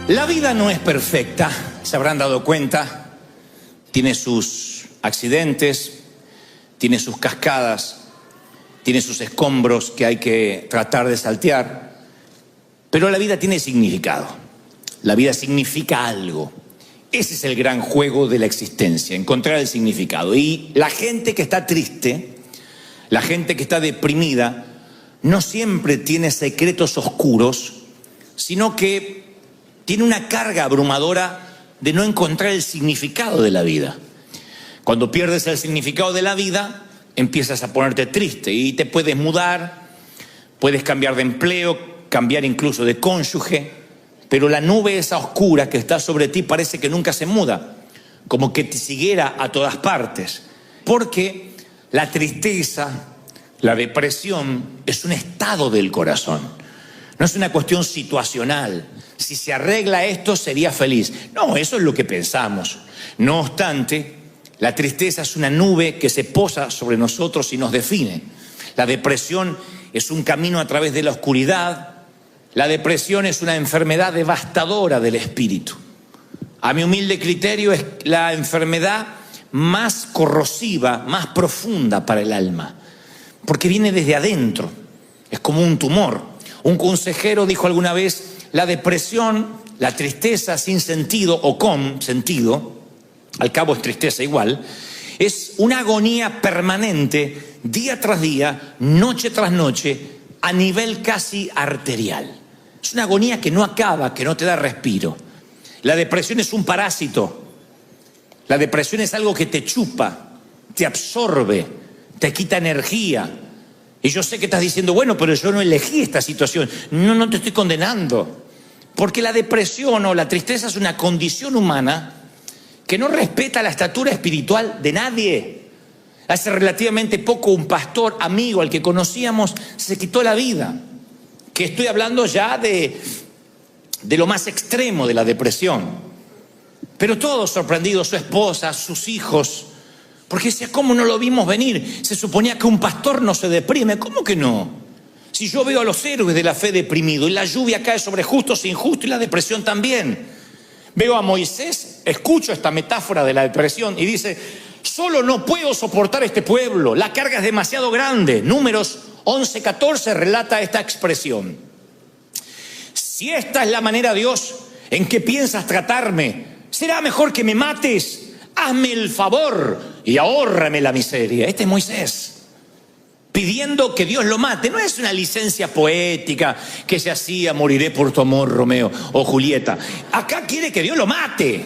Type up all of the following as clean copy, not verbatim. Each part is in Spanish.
La vida no es perfecta, se habrán dado cuenta. Tiene sus accidentes, tiene sus cascadas, tiene sus escombros que hay que tratar de saltear. Pero la vida tiene significado. La vida significa algo. Ese es el gran juego de la existencia, encontrar el significado. Y la gente que está triste, la gente que está deprimida, no siempre tiene secretos oscuros, sino que tiene una carga abrumadora de no encontrar el significado de la vida. Cuando pierdes el significado de la vida, empiezas a ponerte triste y te puedes mudar, puedes cambiar de empleo, cambiar incluso de cónyuge, pero la nube esa oscura que está sobre ti parece que nunca se muda, como que te siguiera a todas partes, porque la tristeza, la depresión es un estado del corazón, no es una cuestión situacional. Si se arregla esto, sería feliz. No, eso es lo que pensamos. No obstante, la tristeza es una nube que se posa sobre nosotros y nos define. La depresión es un camino a través de la oscuridad. La depresión es una enfermedad devastadora del espíritu. A mi humilde criterio, es la enfermedad más corrosiva, más profunda para el alma, porque viene desde adentro, es como un tumor. Un consejero dijo alguna vez: la depresión, la tristeza sin sentido o con sentido, al cabo es tristeza igual, es una agonía permanente, día tras día, noche tras noche, a nivel casi arterial. Es una agonía que no acaba, que no te da respiro. La depresión es un parásito. La depresión es algo que te chupa, te absorbe, te quita energía. Y yo sé que estás diciendo: bueno, pero yo no elegí esta situación. No te estoy condenando. Porque la depresión o la tristeza es una condición humana que no respeta la estatura espiritual de nadie. Hace relativamente poco un pastor amigo al que conocíamos se quitó la vida. Que estoy hablando ya de lo más extremo de la depresión. Pero todos sorprendidos, su esposa, sus hijos, porque decía: ¿cómo no lo vimos venir? Se suponía que un pastor no se deprime. ¿Cómo que no? Si yo veo a los héroes de la fe deprimidos, y la lluvia cae sobre justos e injustos, y la depresión también. Veo a Moisés, escucho esta metáfora de la depresión y dice: solo no puedo soportar este pueblo, la carga es demasiado grande. Números 11:14 relata esta expresión: si esta es la manera, Dios, en que piensas tratarme, será mejor que me mates. Hazme el favor y ahórrame la miseria. Este es Moisés pidiendo que Dios lo mate. No es una licencia poética que se hacía: moriré por tu amor, Romeo o Julieta. Acá quiere que Dios lo mate.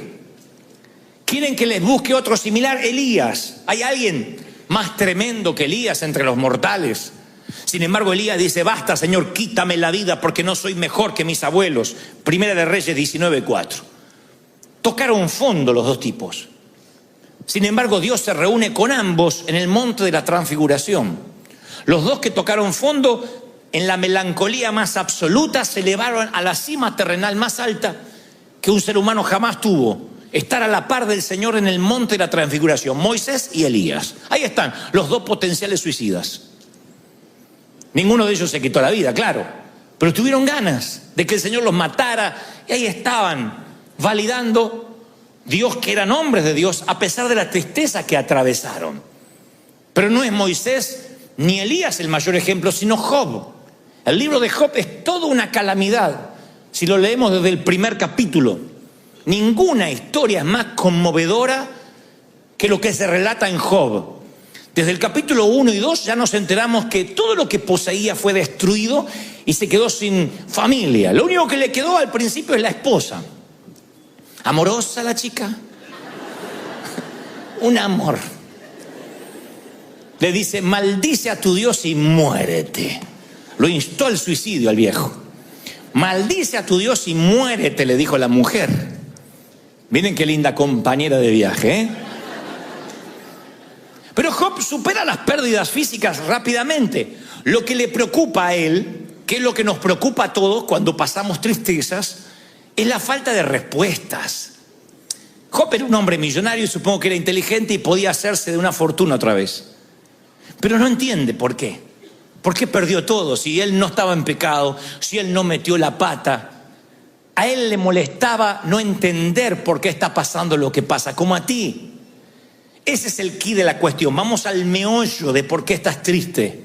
Quieren que les busque otro similar. Elías. ¿Hay alguien más tremendo que Elías entre los mortales? Sin embargo, Elías dice: basta, Señor, quítame la vida porque no soy mejor que mis abuelos. Primera de Reyes 19:4. Tocaron fondo los dos tipos. Sin embargo, Dios se reúne con ambos en el monte de la transfiguración. Los dos que tocaron fondo, en la melancolía más absoluta, se elevaron a la cima terrenal más alta que un ser humano jamás tuvo: estar a la par del Señor en el monte de la transfiguración. Moisés y Elías. Ahí están los dos potenciales suicidas. Ninguno de ellos se quitó la vida, claro, pero tuvieron ganas de que el Señor los matara, y ahí estaban validando Dios, que eran hombres de Dios, a pesar de la tristeza que atravesaron. Pero no es Moisés ni Elías el mayor ejemplo, sino Job. El libro de Job es toda una calamidad. Si lo leemos desde el primer capítulo, ninguna historia es más conmovedora que lo que se relata en Job. Desde el capítulo 1 y 2 ya nos enteramos que todo lo que poseía fue destruido y se quedó sin familia. Lo único que le quedó al principio es la esposa. Amorosa la chica. Un amor. Le dice: maldice a tu Dios y muérete. Lo instó al suicidio al viejo. Maldice a tu Dios y muérete, le dijo la mujer. Miren qué linda compañera de viaje, ¿eh? Pero Job supera las pérdidas físicas rápidamente. Lo que le preocupa a él, que es lo que nos preocupa a todos cuando pasamos tristezas, es la falta de respuestas. Job era un hombre millonario y supongo que era inteligente y podía hacerse de una fortuna otra vez. Pero no entiende por qué. ¿Por qué perdió todo? Si él no estaba en pecado, si él no metió la pata. A él le molestaba no entender por qué está pasando lo que pasa, como a ti. Ese es el quid de la cuestión. Vamos al meollo de por qué estás triste.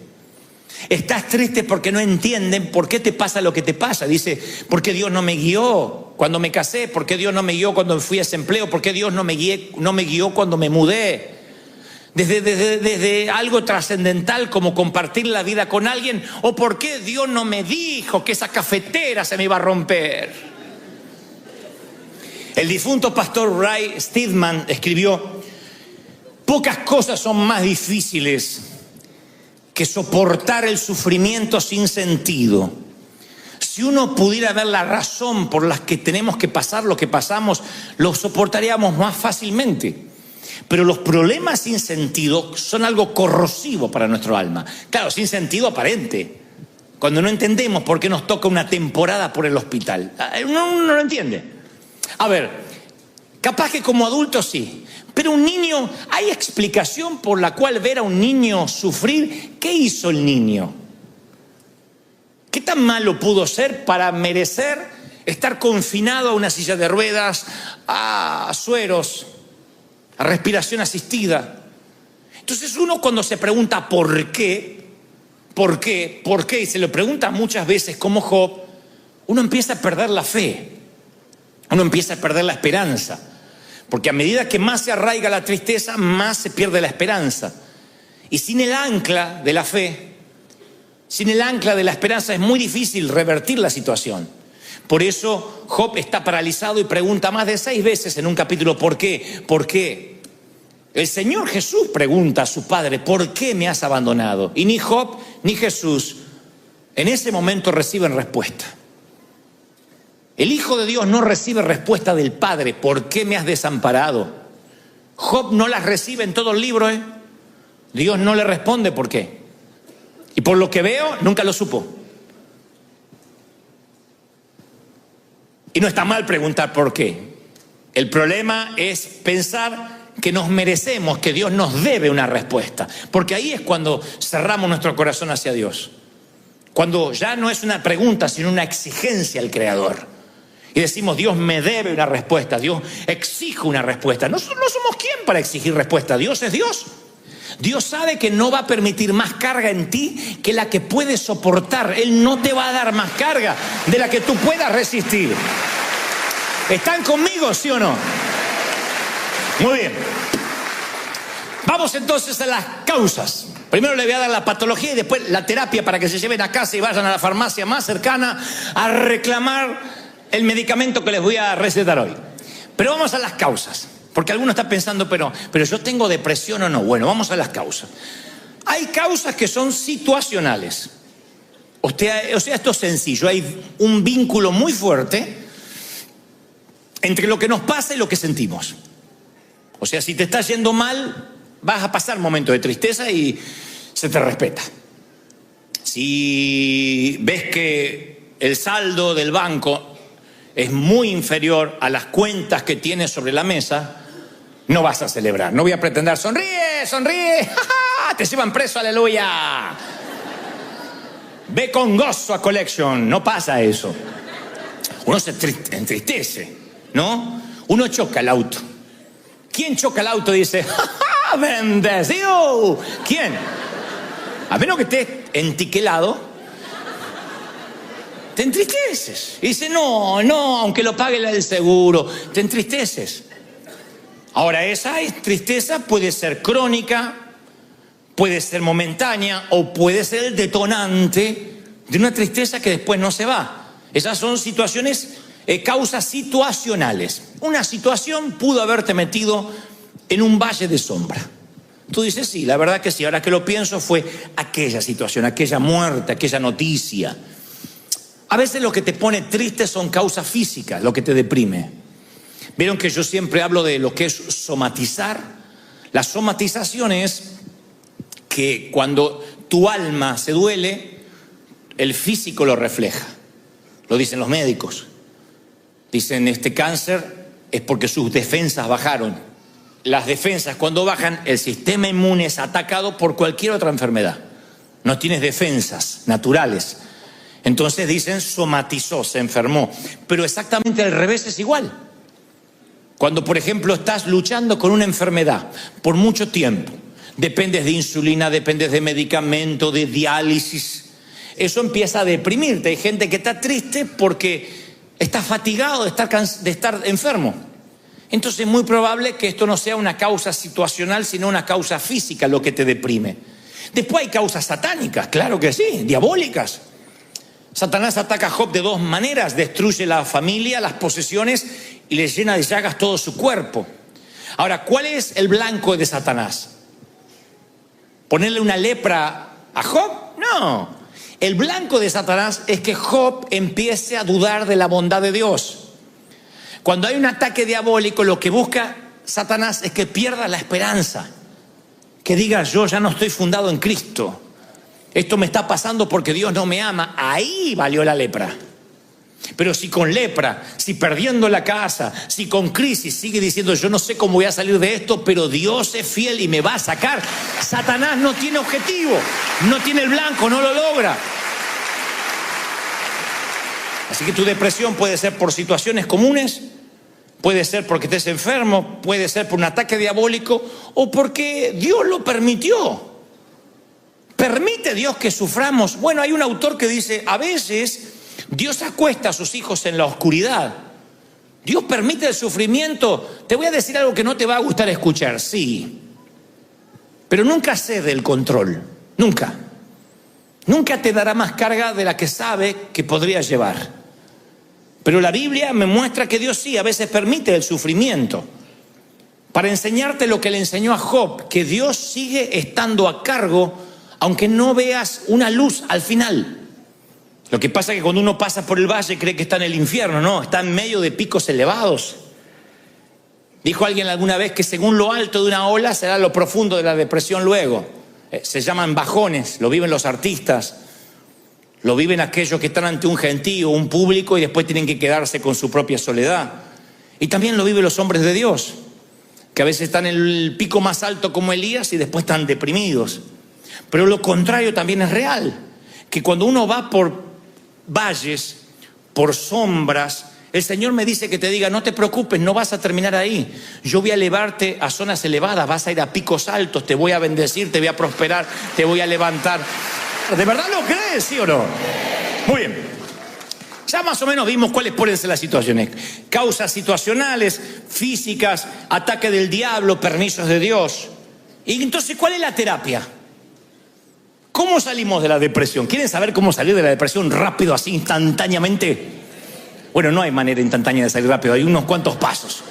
Estás triste porque no entienden por qué te pasa lo que te pasa. Dice, ¿por qué Dios no me guió cuando me casé? ¿Por qué Dios no me guió cuando fui a ese empleo? ¿Por qué Dios no me guió cuando me mudé? Desde algo trascendental como compartir la vida con alguien. ¿O por qué Dios no me dijo que esa cafetera se me iba a romper? El difunto pastor Ray Steadman escribió: pocas cosas son más difíciles que soportar el sufrimiento sin sentido. Si uno pudiera ver la razón por la que tenemos que pasar lo que pasamos, lo soportaríamos más fácilmente. Pero los problemas sin sentido son algo corrosivo para nuestro alma. Claro, sin sentido aparente. Cuando no entendemos por qué nos toca una temporada por el hospital. Uno no lo entiende. A ver, capaz que como adulto sí. Pero un niño, ¿hay explicación por la cual ver a un niño sufrir? ¿Qué hizo el niño? ¿Qué tan malo pudo ser para merecer estar confinado a una silla de ruedas, a sueros, a respiración asistida? Entonces uno cuando se pregunta ¿por qué? Y se lo pregunta muchas veces como Job, uno empieza a perder la fe, uno empieza a perder la esperanza. Porque a medida que más se arraiga la tristeza, más se pierde la esperanza. Y sin el ancla de la fe, sin el ancla de la esperanza, es muy difícil revertir la situación. Por eso Job está paralizado y pregunta más de 6 veces en un capítulo: ¿por qué? ¿Por qué? El Señor Jesús pregunta a su Padre: ¿por qué me has abandonado? Y ni Job ni Jesús en ese momento reciben respuesta. El Hijo de Dios no recibe respuesta del Padre: ¿por qué me has desamparado? Job no las recibe en todo el libro, Dios no le responde por qué. Y por lo que veo, nunca lo supo. Y no está mal preguntar por qué. El problema es pensar que nos merecemos, que Dios nos debe una respuesta. Porque ahí es cuando cerramos nuestro corazón hacia Dios. Cuando ya no es una pregunta, sino una exigencia al Creador. Y decimos, Dios me debe una respuesta, Dios exige una respuesta. No somos quién para exigir respuesta, Dios es Dios. Dios sabe que no va a permitir más carga en ti que la que puedes soportar. Él no te va a dar más carga de la que tú puedas resistir. ¿Están conmigo, sí o no? Muy bien. Vamos entonces a las causas. Primero le voy a dar la patología y después la terapia para que se lleven a casa y vayan a la farmacia más cercana a reclamar el medicamento que les voy a recetar hoy. Pero vamos a las causas, porque alguno está pensando, pero yo tengo depresión o no. Bueno, vamos a las causas. Hay causas que son situacionales. O sea, esto es sencillo. Hay un vínculo muy fuerte entre lo que nos pasa y lo que sentimos. O sea, si te está yendo mal, vas a pasar momentos de tristeza y se te respeta. Si ves que el saldo del banco es muy inferior a las cuentas que tienes sobre la mesa, no vas a celebrar. No voy a pretender, sonríe, ¡ja, ja! Te llevan preso, aleluya. Ve con gozo a Collection, no pasa eso. Uno se entristece, ¿no? Uno choca el auto. ¿Quién choca el auto y dice, ¡ja, ja! ¡Bendecido! ¿Quién? A menos que estés entiquelado, te entristeces. Y dice, no, aunque lo pague el seguro, te entristeces. Ahora, esa tristeza puede ser crónica, puede ser momentánea o puede ser el detonante de una tristeza que después no se va. Esas son situaciones, causas situacionales. Una situación pudo haberte metido en un valle de sombra. Tú dices, sí, la verdad que sí, ahora que lo pienso fue aquella situación, aquella muerte, aquella noticia. A veces lo que te pone triste son causas físicas, lo que te deprime. Vieron que yo siempre hablo de lo que es somatizar. La somatización es que cuando tu alma se duele, el físico lo refleja. Lo dicen los médicos. Dicen, este cáncer es porque sus defensas bajaron. Las defensas cuando bajan, el sistema inmune es atacado por cualquier otra enfermedad. No tienes defensas naturales. Entonces dicen somatizó, se enfermó. Pero exactamente al revés es igual. Cuando, por ejemplo, estás luchando con una enfermedad por mucho tiempo, dependes de insulina, dependes de medicamento, de diálisis, eso empieza a deprimirte. Hay gente que está triste porque está fatigado de estar enfermo. Entonces es muy probable que esto no sea una causa situacional, sino una causa física lo que te deprime. Después hay causas satánicas, claro que sí, diabólicas. Satanás ataca a Job de dos maneras: destruye la familia, las posesiones, y le llena de llagas todo su cuerpo. Ahora, ¿cuál es el blanco de Satanás? ¿Ponerle una lepra a Job? No. El blanco de Satanás es que Job empiece a dudar de la bondad de Dios. Cuando hay un ataque diabólico, lo que busca Satanás es que pierda la esperanza. Que diga, yo ya no estoy fundado en Cristo. Esto me está pasando porque Dios no me ama. Ahí valió la lepra. Pero si con lepra, si perdiendo la casa, si con crisis sigue diciendo, yo no sé cómo voy a salir de esto, pero Dios es fiel y me va a sacar. Satanás no tiene objetivo, no tiene el blanco, no lo logra. Así que tu depresión puede ser por situaciones comunes, puede ser porque estés enfermo, puede ser por un ataque diabólico o porque Dios lo permitió. ¿Permite Dios que suframos? Bueno, hay un autor que dice, a veces Dios acuesta a sus hijos en la oscuridad. Dios permite el sufrimiento. Te voy a decir algo que no te va a gustar escuchar, sí. Pero nunca cede el control, nunca. Nunca te dará más carga de la que sabe que podrías llevar. Pero la Biblia me muestra que Dios sí, a veces permite el sufrimiento para enseñarte lo que le enseñó a Job, que Dios sigue estando a cargo aunque no veas una luz al final. Lo que pasa es que cuando uno pasa por el valle cree que está en el infierno. No, está en medio de picos elevados. Dijo alguien alguna vez que según lo alto de una ola será lo profundo de la depresión luego. Se llaman bajones, lo viven los artistas, lo viven aquellos que están ante un gentío, un público, y después tienen que quedarse con su propia soledad. Y también lo viven los hombres de Dios, que a veces están en el pico más alto como Elías y después están deprimidos. Pero lo contrario también es real, que cuando uno va por valles, por sombras, el Señor me dice que te diga, no te preocupes, no vas a terminar ahí. Yo voy a elevarte a zonas elevadas, vas a ir a picos altos, te voy a bendecir, te voy a prosperar, te voy a levantar. ¿De verdad lo crees, sí o no? Muy bien. Ya más o menos vimos cuáles pueden ser las situaciones. Causas situacionales, físicas, ataque del diablo, permisos de Dios. Y entonces, ¿cuál es la terapia? ¿Cómo salimos de la depresión? ¿Quieren saber cómo salir de la depresión rápido, así, instantáneamente? Bueno, no hay manera instantánea de salir rápido, hay unos cuantos pasos.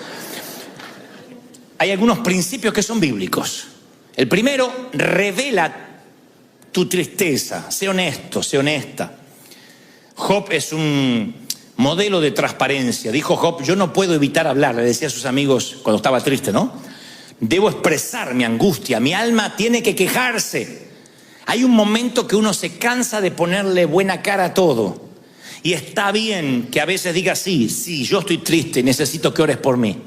Hay algunos principios que son bíblicos. El primero, revela tu tristeza, sé honesto, sé honesta. Job es un modelo de transparencia. Dijo Job, yo no puedo evitar hablar, le decía a sus amigos cuando estaba triste, ¿no? Debo expresar mi angustia, mi alma tiene que quejarse. Hay un momento que uno se cansa de ponerle buena cara a todo. Y está bien que a veces digas, sí, yo estoy triste, necesito que ores por mí.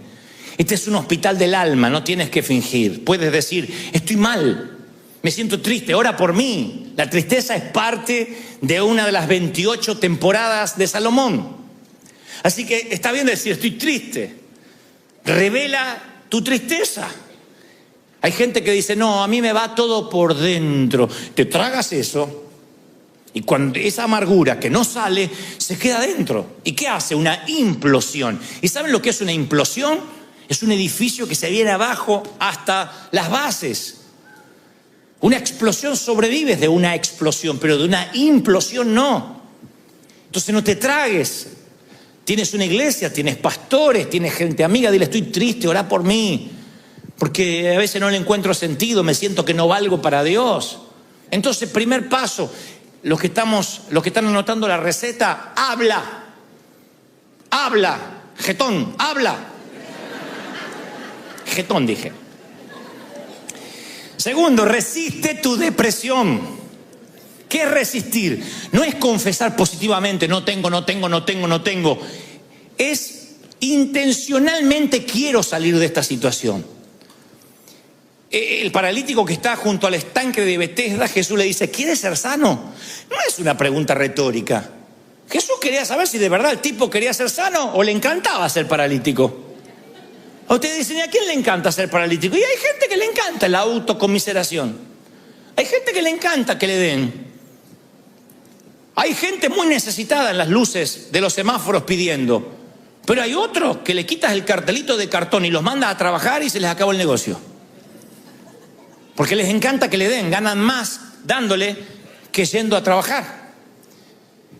Este es un hospital del alma, no tienes que fingir. Puedes decir, estoy mal, me siento triste, ora por mí. La tristeza es parte de una de las 28 temporadas de Salomón. Así que está bien decir, estoy triste. Revela tu tristeza. Hay gente que dice, no, a mí me va todo por dentro. Te tragas eso y cuando esa amargura que no sale, se queda dentro. ¿Y qué hace? Una implosión. ¿Y saben lo que es una implosión? Es un edificio que se viene abajo hasta las bases. Una explosión sobrevives de una explosión, pero de una implosión no. Entonces no te tragues. Tienes una iglesia, tienes pastores, tienes gente amiga, dile, estoy triste, orá por mí. Porque a veces no le encuentro sentido, me siento que no valgo para Dios. Entonces, primer paso, los que están anotando la receta, habla, jetón, habla. Jetón dije. Segundo, resiste tu depresión. ¿Qué es resistir? No es confesar positivamente, no tengo. Es intencionalmente quiero salir de esta situación. El paralítico que está junto al estanque de Betesda, Jesús le dice, ¿quieres ser sano? No es una pregunta retórica. Jesús quería saber si de verdad el tipo quería ser sano o le encantaba ser paralítico. O ustedes dicen, ¿y a quién le encanta ser paralítico? Y hay gente que le encanta la autocomiseración. Hay gente que le encanta que le den. Hay gente muy necesitada en las luces de los semáforos pidiendo. Pero hay otros que le quitas el cartelito de cartón y los mandas a trabajar y se les acabó el negocio. Porque les encanta que le den, ganan más dándole que yendo a trabajar.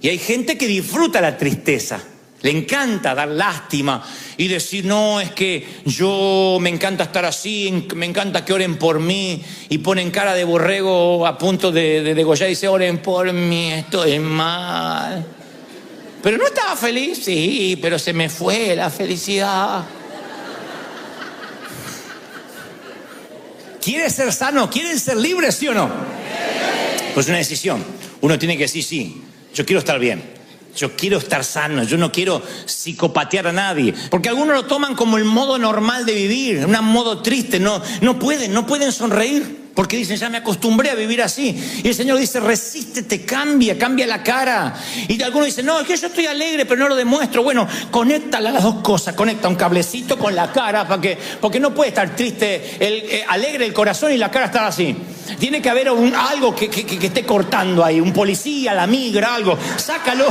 Y hay gente que disfruta la tristeza. Le encanta dar lástima y decir, no, es que yo me encanta estar así, me encanta que oren por mí. Y ponen cara de borrego a punto de degollar y dice, oren por mí, estoy mal. Pero no estaba feliz, sí, pero se me fue la felicidad. ¿Quieres ser sano? ¿Quieren ser libres, sí o no? Pues una decisión. Uno tiene que decir, sí, yo quiero estar bien. Yo quiero estar sano, yo no quiero psicopatear a nadie. Porque algunos lo toman como el modo normal de vivir, un modo triste, no pueden sonreír. Porque dicen, ya me acostumbré a vivir así. Y el Señor dice, resístete, cambia la cara. Y algunos dicen, no, es que yo estoy alegre, pero no lo demuestro. Bueno, conecta las dos cosas, conecta un cablecito con la cara, porque no puede estar triste, alegre el corazón y la cara estar así. Tiene que haber algo que esté cortando ahí, un policía, la migra, algo. Sácalo.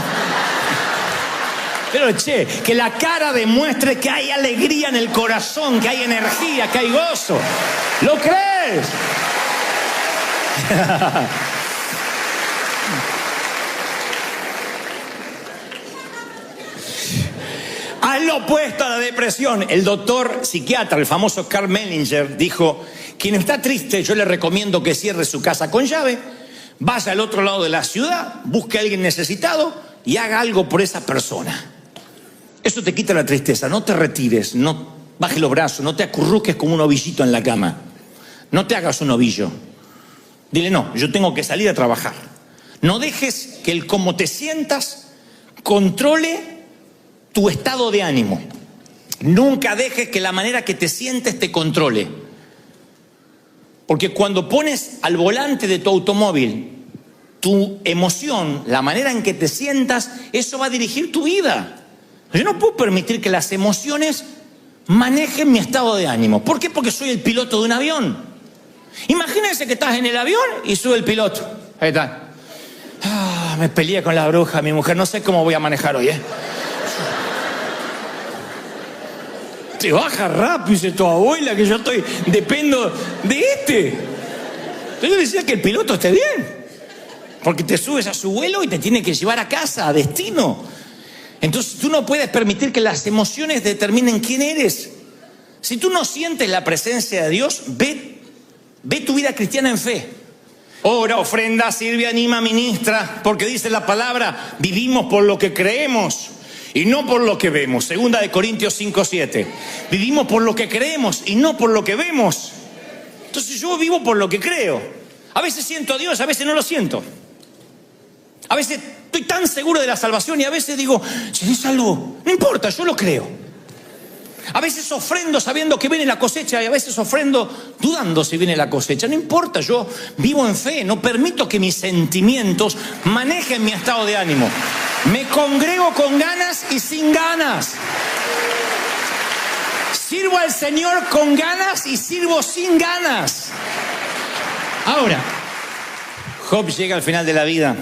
Pero que la cara demuestre que hay alegría en el corazón, que hay energía, que hay gozo. ¿Lo crees? Al lo opuesto a la depresión, el doctor psiquiatra, el famoso Karl Menninger, dijo, quien está triste, yo le recomiendo que cierre su casa con llave, vaya al otro lado de la ciudad, busque a alguien necesitado y haga algo por esa persona. Eso te quita la tristeza. No te retires, no bajes los brazos, no te acurruques como un ovillito en la cama. No te hagas un ovillo. Dile, no, yo tengo que salir a trabajar. No dejes que el cómo te sientas controle tu estado de ánimo. Nunca dejes que la manera que te sientes te controle. Porque cuando pones al volante de tu automóvil tu emoción, la manera en que te sientas, eso va a dirigir tu vida. Yo no puedo permitir que las emociones manejen mi estado de ánimo. ¿Por qué? Porque soy el piloto de un avión. Imagínense que estás en el avión y sube el piloto. Ahí está. Me peleé con la bruja, mi mujer. No sé cómo voy a manejar hoy, Te baja rápido, dice tu abuela, que yo dependo de este. Yo decía que el piloto esté bien. Porque te subes a su vuelo y te tiene que llevar a casa, a destino. Entonces tú no puedes permitir que las emociones determinen quién eres. Si tú no sientes la presencia de Dios, ve tu vida cristiana en fe. Ora, ofrenda, sirve, anima, ministra, porque dice la palabra, vivimos por lo que creemos y no por lo que vemos. 2 Corintios 5:7. Vivimos por lo que creemos y no por lo que vemos. Entonces yo vivo por lo que creo. A veces siento a Dios, a veces no lo siento. A veces estoy tan seguro de la salvación y a veces digo, seré salvo. No importa, yo lo creo. A veces ofrendo sabiendo que viene la cosecha y a veces ofrendo dudando si viene la cosecha. No importa, yo vivo en fe. No permito que mis sentimientos manejen mi estado de ánimo. Me congrego con ganas y sin ganas. Sirvo al Señor con ganas y sirvo sin ganas. Ahora, Job llega al final de la vida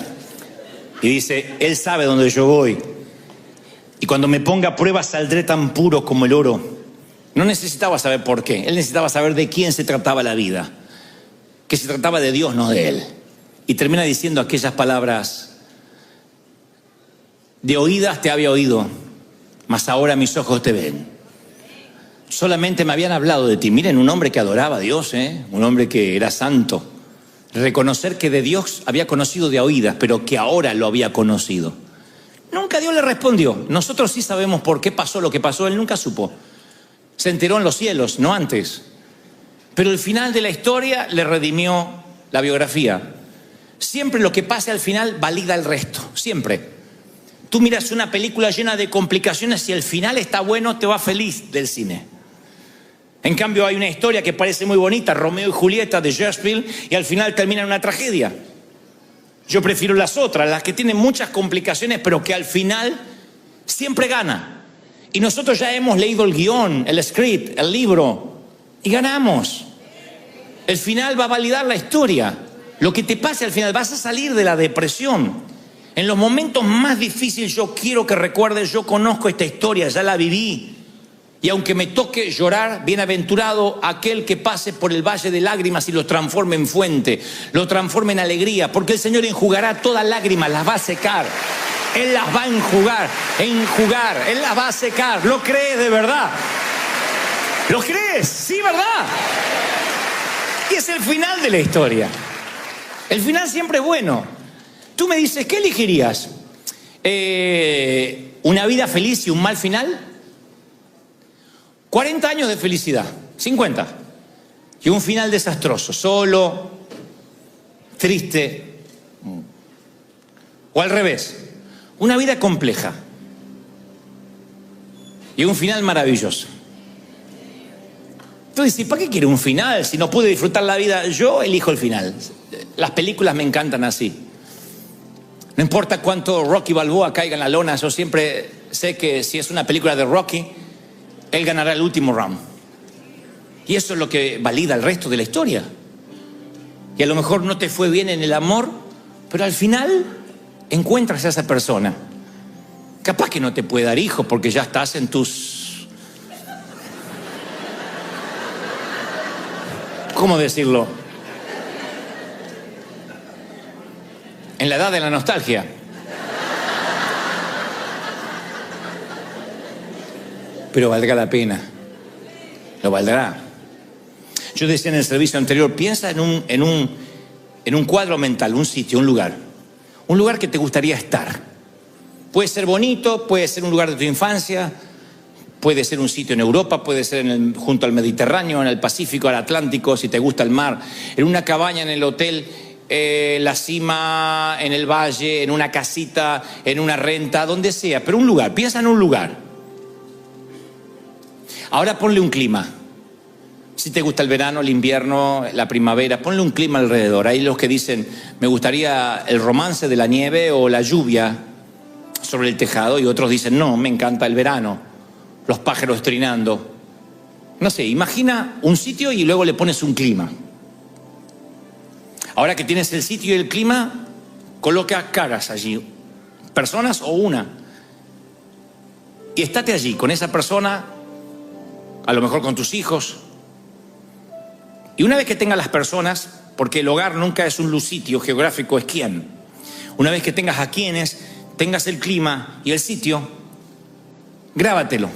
y dice, Él sabe dónde yo voy. Y cuando me ponga a prueba saldré tan puro como el oro. No necesitaba saber por qué. Él necesitaba saber de quién se trataba la vida. Que se trataba de Dios, no de él. Y termina diciendo aquellas palabras: de oídas te había oído, mas ahora mis ojos te ven. Solamente me habían hablado de ti. Miren, un hombre que adoraba a Dios, un hombre que era santo. Reconocer que de Dios había conocido de oídas, pero que ahora lo había conocido. Nunca Dios le respondió. Nosotros sí sabemos por qué pasó lo que pasó. Él nunca supo. Se enteró en los cielos, no antes. Pero el final de la historia le redimió la biografía. Siempre lo que pase al final valida el resto. Siempre. Tú miras una película llena de complicaciones y el final está bueno, te vas feliz del cine. En cambio hay una historia que parece muy bonita, Romeo y Julieta de Shakespeare, y al final termina en una tragedia. Yo prefiero las otras, las que tienen muchas complicaciones, pero que al final siempre gana. Y nosotros ya hemos leído el guión, el script, el libro, y ganamos. El final va a validar la historia. Lo que te pase al final, vas a salir de la depresión. En los momentos más difíciles yo quiero que recuerdes, yo conozco esta historia, ya la viví. Y aunque me toque llorar, bienaventurado aquel que pase por el valle de lágrimas y lo transforme en fuente, lo transforme en alegría, porque el Señor enjugará todas lágrimas, las va a secar. Él las va a enjugar, Él las va a secar. ¿Lo crees de verdad? ¿Lo crees? Sí, ¿verdad? Y es el final de la historia. El final siempre es bueno. Tú me dices, ¿qué elegirías? ¿Una vida feliz y un mal final? 40 años de felicidad, 50. Y un final desastroso, solo, triste. O al revés, una vida compleja y un final maravilloso. Tú dices, ¿para qué quiere un final si no pude disfrutar la vida? Yo elijo el final. Las películas me encantan así. No importa cuánto Rocky Balboa caiga en la lona, yo siempre sé que si es una película de Rocky, él ganará el último round. Y eso es lo que valida el resto de la historia. Y a lo mejor no te fue bien en el amor, pero al final encuentras a esa persona. Capaz que no te puede dar hijos porque ya estás en tus... ¿Cómo decirlo? En la edad de la nostalgia. Pero valdrá la pena. Lo valdrá. Yo decía en el servicio anterior, piensa en un cuadro mental, un sitio, un lugar. Un lugar que te gustaría estar. Puede ser bonito, puede ser un lugar de tu infancia, puede ser un sitio en Europa, puede ser junto al Mediterráneo, en el Pacífico, al Atlántico, si te gusta el mar, en una cabaña en el hotel, la cima, en el valle, en una casita, en una renta, donde sea, pero un lugar, piensa en un lugar. Ahora ponle un clima. Si te gusta el verano, el invierno, la primavera, ponle un clima alrededor. Hay los que dicen, me gustaría el romance de la nieve o la lluvia sobre el tejado, y otros dicen, no, me encanta el verano, los pájaros trinando. No sé, imagina un sitio y luego le pones un clima. Ahora que tienes el sitio y el clima, coloca caras allí, personas o una. Y estate allí con esa persona, a lo mejor con tus hijos. Y una vez que tengas las personas, porque el hogar nunca es un sitio geográfico, es quién. Una vez que tengas a quienes, tengas el clima y el sitio, grábatelo.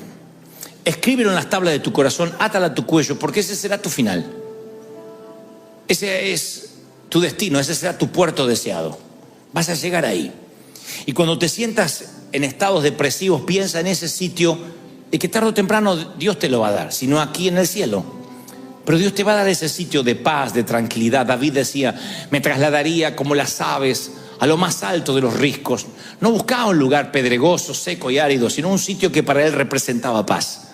Escríbelo en las tablas de tu corazón, átala a tu cuello, porque ese será tu final. Ese es tu destino, ese será tu puerto deseado. Vas a llegar ahí. Y cuando te sientas en estados depresivos, piensa en ese sitio y que tarde o temprano Dios te lo va a dar, sino aquí en el cielo. Pero Dios te va a dar ese sitio de paz, de tranquilidad. David decía, me trasladaría como las aves a lo más alto de los riscos. No buscaba un lugar pedregoso, seco y árido, sino un sitio que para él representaba paz.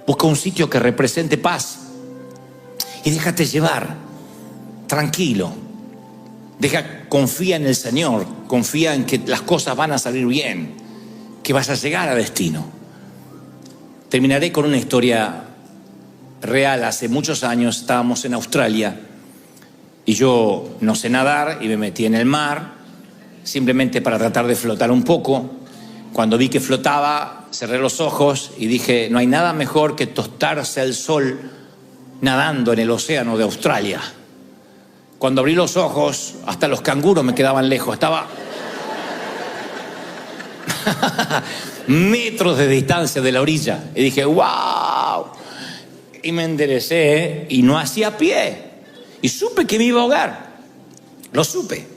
Busca un sitio que represente paz y déjate llevar, tranquilo. Confía en el Señor, confía en que las cosas van a salir bien, que vas a llegar a destino. Terminaré con una historia real. Hace muchos años estábamos en Australia y yo no sé nadar y me metí en el mar simplemente para tratar de flotar un poco. Cuando vi que flotaba, cerré los ojos y dije, no hay nada mejor que tostarse al sol nadando en el océano de Australia. Cuando abrí los ojos, hasta los canguros me quedaban lejos. Estaba metros de distancia de la orilla. Y dije, ¡wow! Y me enderecé y no hacía pie. Y supe que me iba a ahogar. Lo supe.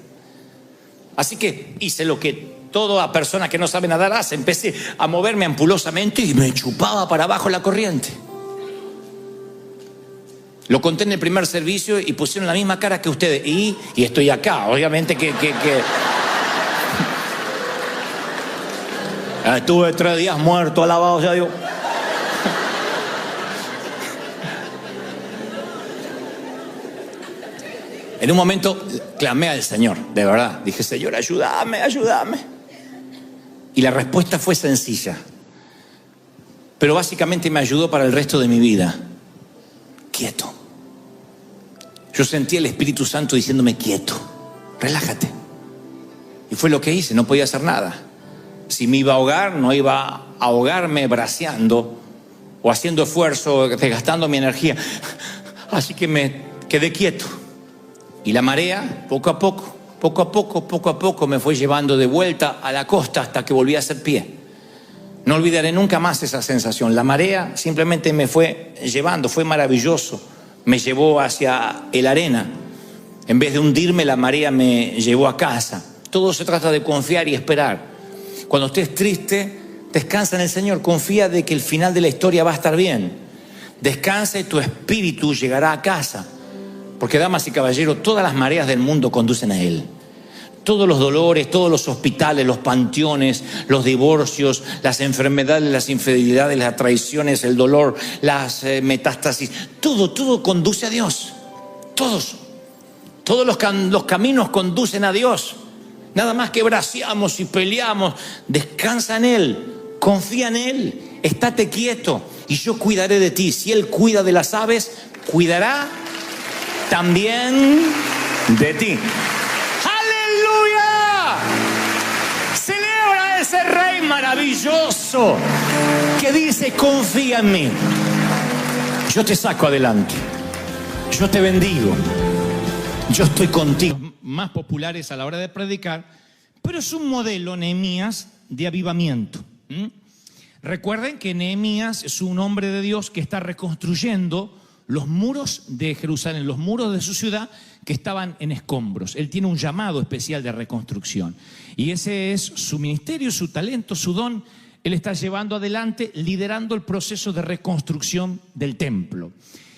Así que hice lo que toda persona que no sabe nadar hace. Empecé a moverme ampulosamente y me chupaba para abajo la corriente. Lo conté en el primer servicio y pusieron la misma cara que ustedes. Y estoy acá, obviamente que... Estuve 3 días muerto, alabado sea Dios. En un momento clamé al Señor, de verdad. Dije, Señor, ayúdame, ayúdame. Y la respuesta fue sencilla, pero básicamente me ayudó para el resto de mi vida. Quieto. Yo sentí el Espíritu Santo diciéndome, quieto, relájate. Y fue lo que hice, no podía hacer nada. Si me iba a ahogar, no iba a ahogarme braceando o haciendo esfuerzo, desgastando mi energía. Así que me quedé quieto. Y la marea, poco a poco, me fue llevando de vuelta a la costa hasta que volví a hacer pie. No olvidaré nunca más esa sensación. La marea simplemente me fue llevando, fue maravilloso. Me llevó hacia la arena. En vez de hundirme, la marea me llevó a casa. Todo se trata de confiar y esperar. Cuando estés triste, descansa en el Señor. Confía de que el final de la historia va a estar bien. Descansa y tu espíritu llegará a casa. Porque, damas y caballeros, todas las mareas del mundo conducen a Él. Todos los dolores, todos los hospitales, los panteones, los divorcios, las enfermedades, las infidelidades, las traiciones, el dolor, las metástasis, todo conduce a Dios. Todos los caminos conducen a Dios. Nada más que braceamos y peleamos. Descansa en Él, confía en Él, estate quieto y yo cuidaré de ti. Si Él cuida de las aves, cuidará también de ti. ¡Aleluya! Celebra a ese Rey maravilloso que dice, confía en mí. Yo te saco adelante. Yo te bendigo. Yo estoy contigo. Más populares a la hora de predicar, pero es un modelo, Nehemías, de avivamiento. Recuerden que Nehemías es un hombre de Dios que está reconstruyendo los muros de Jerusalén, los muros de su ciudad que estaban en escombros. Él tiene un llamado especial de reconstrucción y ese es su ministerio, su talento, su don. Él está llevando adelante, liderando el proceso de reconstrucción del templo.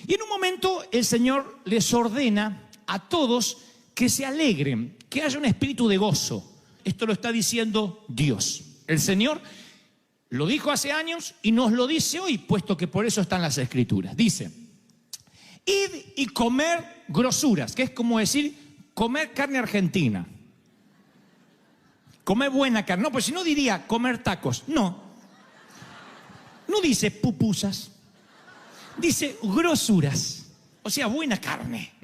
Y en un momento el Señor les ordena a todos que se alegren, que haya un espíritu de gozo. Esto lo está diciendo Dios. El Señor lo dijo hace años y nos lo dice hoy, puesto que por eso están las Escrituras. Dice, id y comer grosuras, que es como decir, comer carne argentina. Comer buena carne. No, pues si no diría comer tacos. No dice pupusas. Dice grosuras. O sea, buena carne.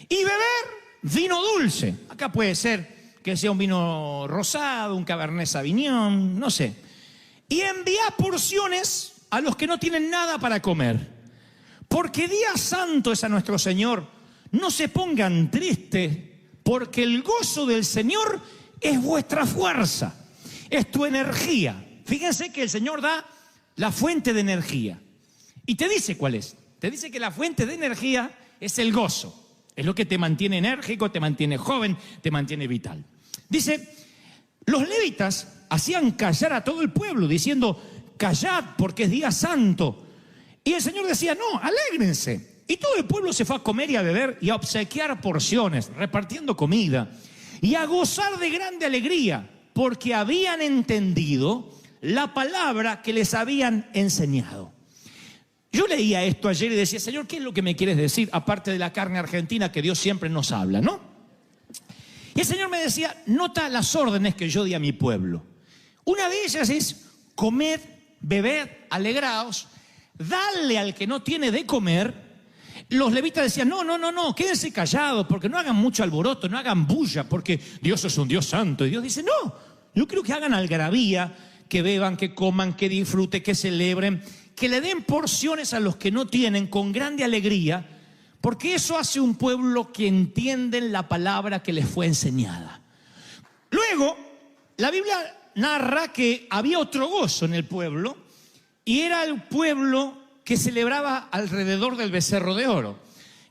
Y beber vino dulce. Acá puede ser que sea un vino rosado, un Cabernet Sauvignon, no sé. Y envía porciones a los que no tienen nada para comer. Porque día santo es a nuestro Señor. No se pongan tristes, porque el gozo del Señor es vuestra fuerza, es tu energía. Fíjense que el Señor da la fuente de energía. Y te dice cuál es. Te dice que la fuente de energía es el gozo. Es lo que te mantiene enérgico, te mantiene joven, te mantiene vital. Dice, los levitas hacían callar a todo el pueblo, diciendo, callad porque es día santo. Y el Señor decía, no, alégrense. Y todo el pueblo se fue a comer y a beber y a obsequiar porciones, repartiendo comida. Y a gozar de grande alegría, porque habían entendido la palabra que les habían enseñado. Yo leía esto ayer y decía, Señor, ¿qué es lo que me quieres decir? Aparte de la carne argentina que Dios siempre nos habla, ¿no? Y el Señor me decía, nota las órdenes que yo di a mi pueblo. Una de ellas es, comed, bebed, alegraos, dale al que no tiene de comer. Los levitas decían, no, quédense callados, porque no hagan mucho alboroto, no hagan bulla, porque Dios es un Dios santo. Y Dios dice, no, yo creo que hagan algarabía, que beban, que coman, que disfruten, que celebren, que le den porciones a los que no tienen con grande alegría, porque eso hace un pueblo que entienden la palabra que les fue enseñada. Luego, la Biblia narra que había otro gozo en el pueblo, y era el pueblo que celebraba alrededor del becerro de oro.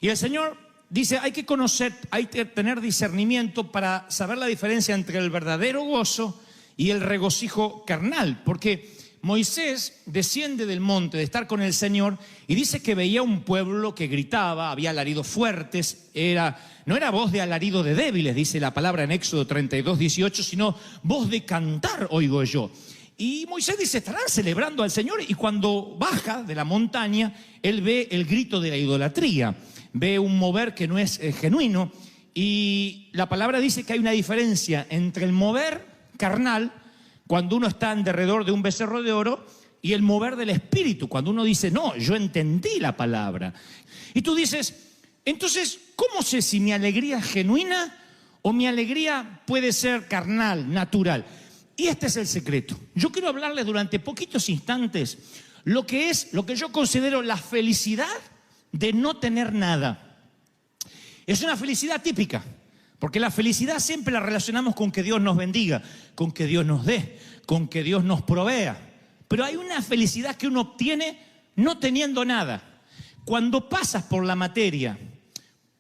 Y el Señor dice, hay que conocer, hay que tener discernimiento para saber la diferencia entre el verdadero gozo y el regocijo carnal, porque Moisés desciende del monte de estar con el Señor y dice que veía un pueblo que gritaba, había alaridos fuertes, no era voz de alarido de débiles, dice la palabra en Éxodo 32, 18, sino voz de cantar oigo yo. Y Moisés dice, estarán celebrando al Señor, y cuando baja de la montaña, él ve el grito de la idolatría, ve un mover que no es genuino. Y la palabra dice que hay una diferencia entre el mover carnal, cuando uno está en derredor de un becerro de oro, y el mover del espíritu, cuando uno dice, no, yo entendí la palabra. Y tú dices, entonces, ¿cómo sé si mi alegría es genuina o mi alegría puede ser carnal, natural? Y este es el secreto. Yo quiero hablarles durante poquitos instantes lo que yo considero la felicidad de no tener nada. Es una felicidad típica, porque la felicidad siempre la relacionamos con que Dios nos bendiga, con que Dios nos dé, con que Dios nos provea. Pero hay una felicidad que uno obtiene no teniendo nada. Cuando pasas por la materia,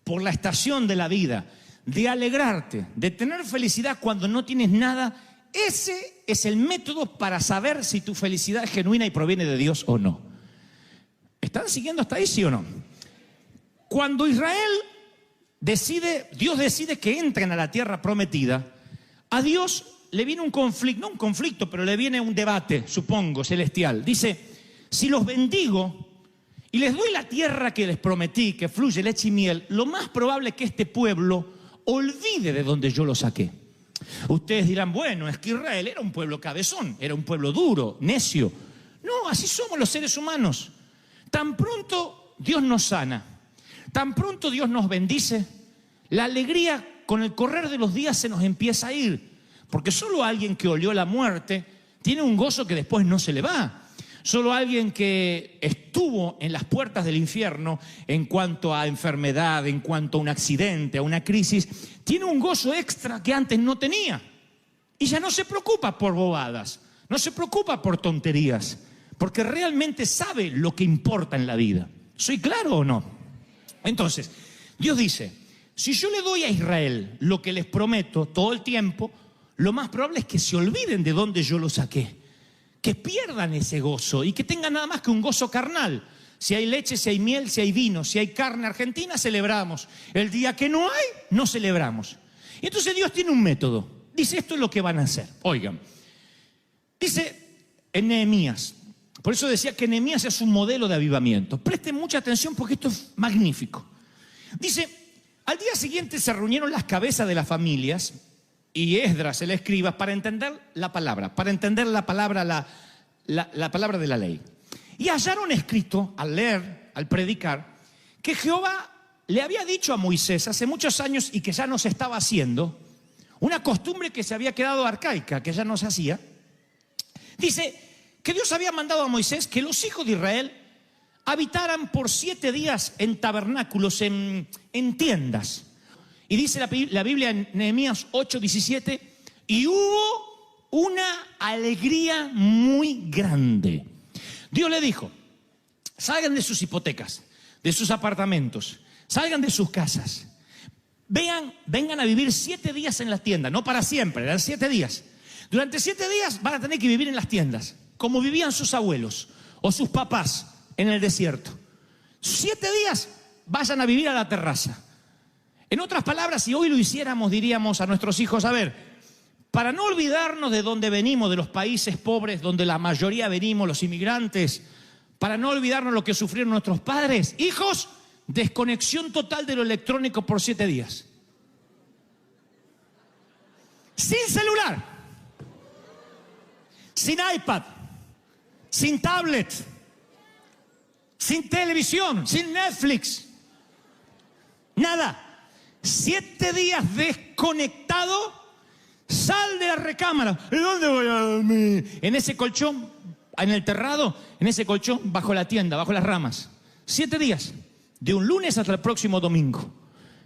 por la estación de la vida, de alegrarte, de tener felicidad cuando no tienes nada, ese es el método para saber si tu felicidad es genuina y proviene de Dios o no. ¿Están siguiendo hasta ahí, sí o no? Cuando Dios decide que entren a la tierra prometida, a Dios le viene un conflicto, no un conflicto, pero le viene un debate, supongo, celestial. Dice, si los bendigo y les doy la tierra que les prometí, que fluye leche y miel, lo más probable es que este pueblo olvide de donde yo lo saqué. Ustedes dirán, bueno, es que Israel era un pueblo cabezón, era un pueblo duro, necio. No, así somos los seres humanos. Tan pronto Dios nos sana, tan pronto Dios nos bendice, la alegría con el correr de los días se nos empieza a ir. Porque solo alguien que olió la muerte tiene un gozo que después no se le va. Solo alguien que estuvo en las puertas del infierno en cuanto a enfermedad, en cuanto a un accidente, a una crisis, tiene un gozo extra que antes no tenía. Y ya no se preocupa por bobadas, no se preocupa por tonterías, porque realmente sabe lo que importa en la vida. ¿Soy claro o no? Entonces, Dios dice, si yo le doy a Israel lo que les prometo todo el tiempo, lo más probable es que se olviden de dónde yo lo saqué, que pierdan ese gozo y que tengan nada más que un gozo carnal. Si hay leche, si hay miel, si hay vino, si hay carne argentina, celebramos. El día que no hay, no celebramos. Y entonces Dios tiene un método. Dice, esto es lo que van a hacer. Oigan, dice en Nehemías, por eso decía que Nehemías es un modelo de avivamiento. Presten mucha atención porque esto es magnífico. Dice, al día siguiente se reunieron las cabezas de las familias y Esdras, el escriba, para entender la palabra, la palabra de la ley. Y hallaron escrito, al leer, al predicar, que Jehová le había dicho a Moisés hace muchos años y que ya no se estaba haciendo, una costumbre que se había quedado arcaica, que ya no se hacía. Dice que Dios había mandado a Moisés que los hijos de Israel habitaran por 7 días en tabernáculos, en tiendas. Y dice la Biblia en Nehemías 8:17, y hubo una alegría muy grande. Dios le dijo, salgan de sus hipotecas, de sus apartamentos, salgan de sus casas, vengan a vivir 7 días en las tiendas, no para siempre, eran 7 días. Durante 7 días van a tener que vivir en las tiendas, como vivían sus abuelos o sus papás en el desierto. 7 días vayan a vivir a la terraza. En otras palabras, si hoy lo hiciéramos, diríamos a nuestros hijos, a ver, para no olvidarnos de dónde venimos, de los países pobres donde la mayoría venimos, los inmigrantes, para no olvidarnos lo que sufrieron nuestros padres, hijos, desconexión total de lo electrónico por 7 días. Sin celular, sin iPad, sin tablet, sin televisión, sin Netflix, nada. 7 días desconectado, sal de la recámara. ¿Y dónde voy a dormir? En ese colchón, en el terrado, en ese colchón, bajo la tienda, bajo las ramas. 7 días, de un lunes hasta el próximo domingo.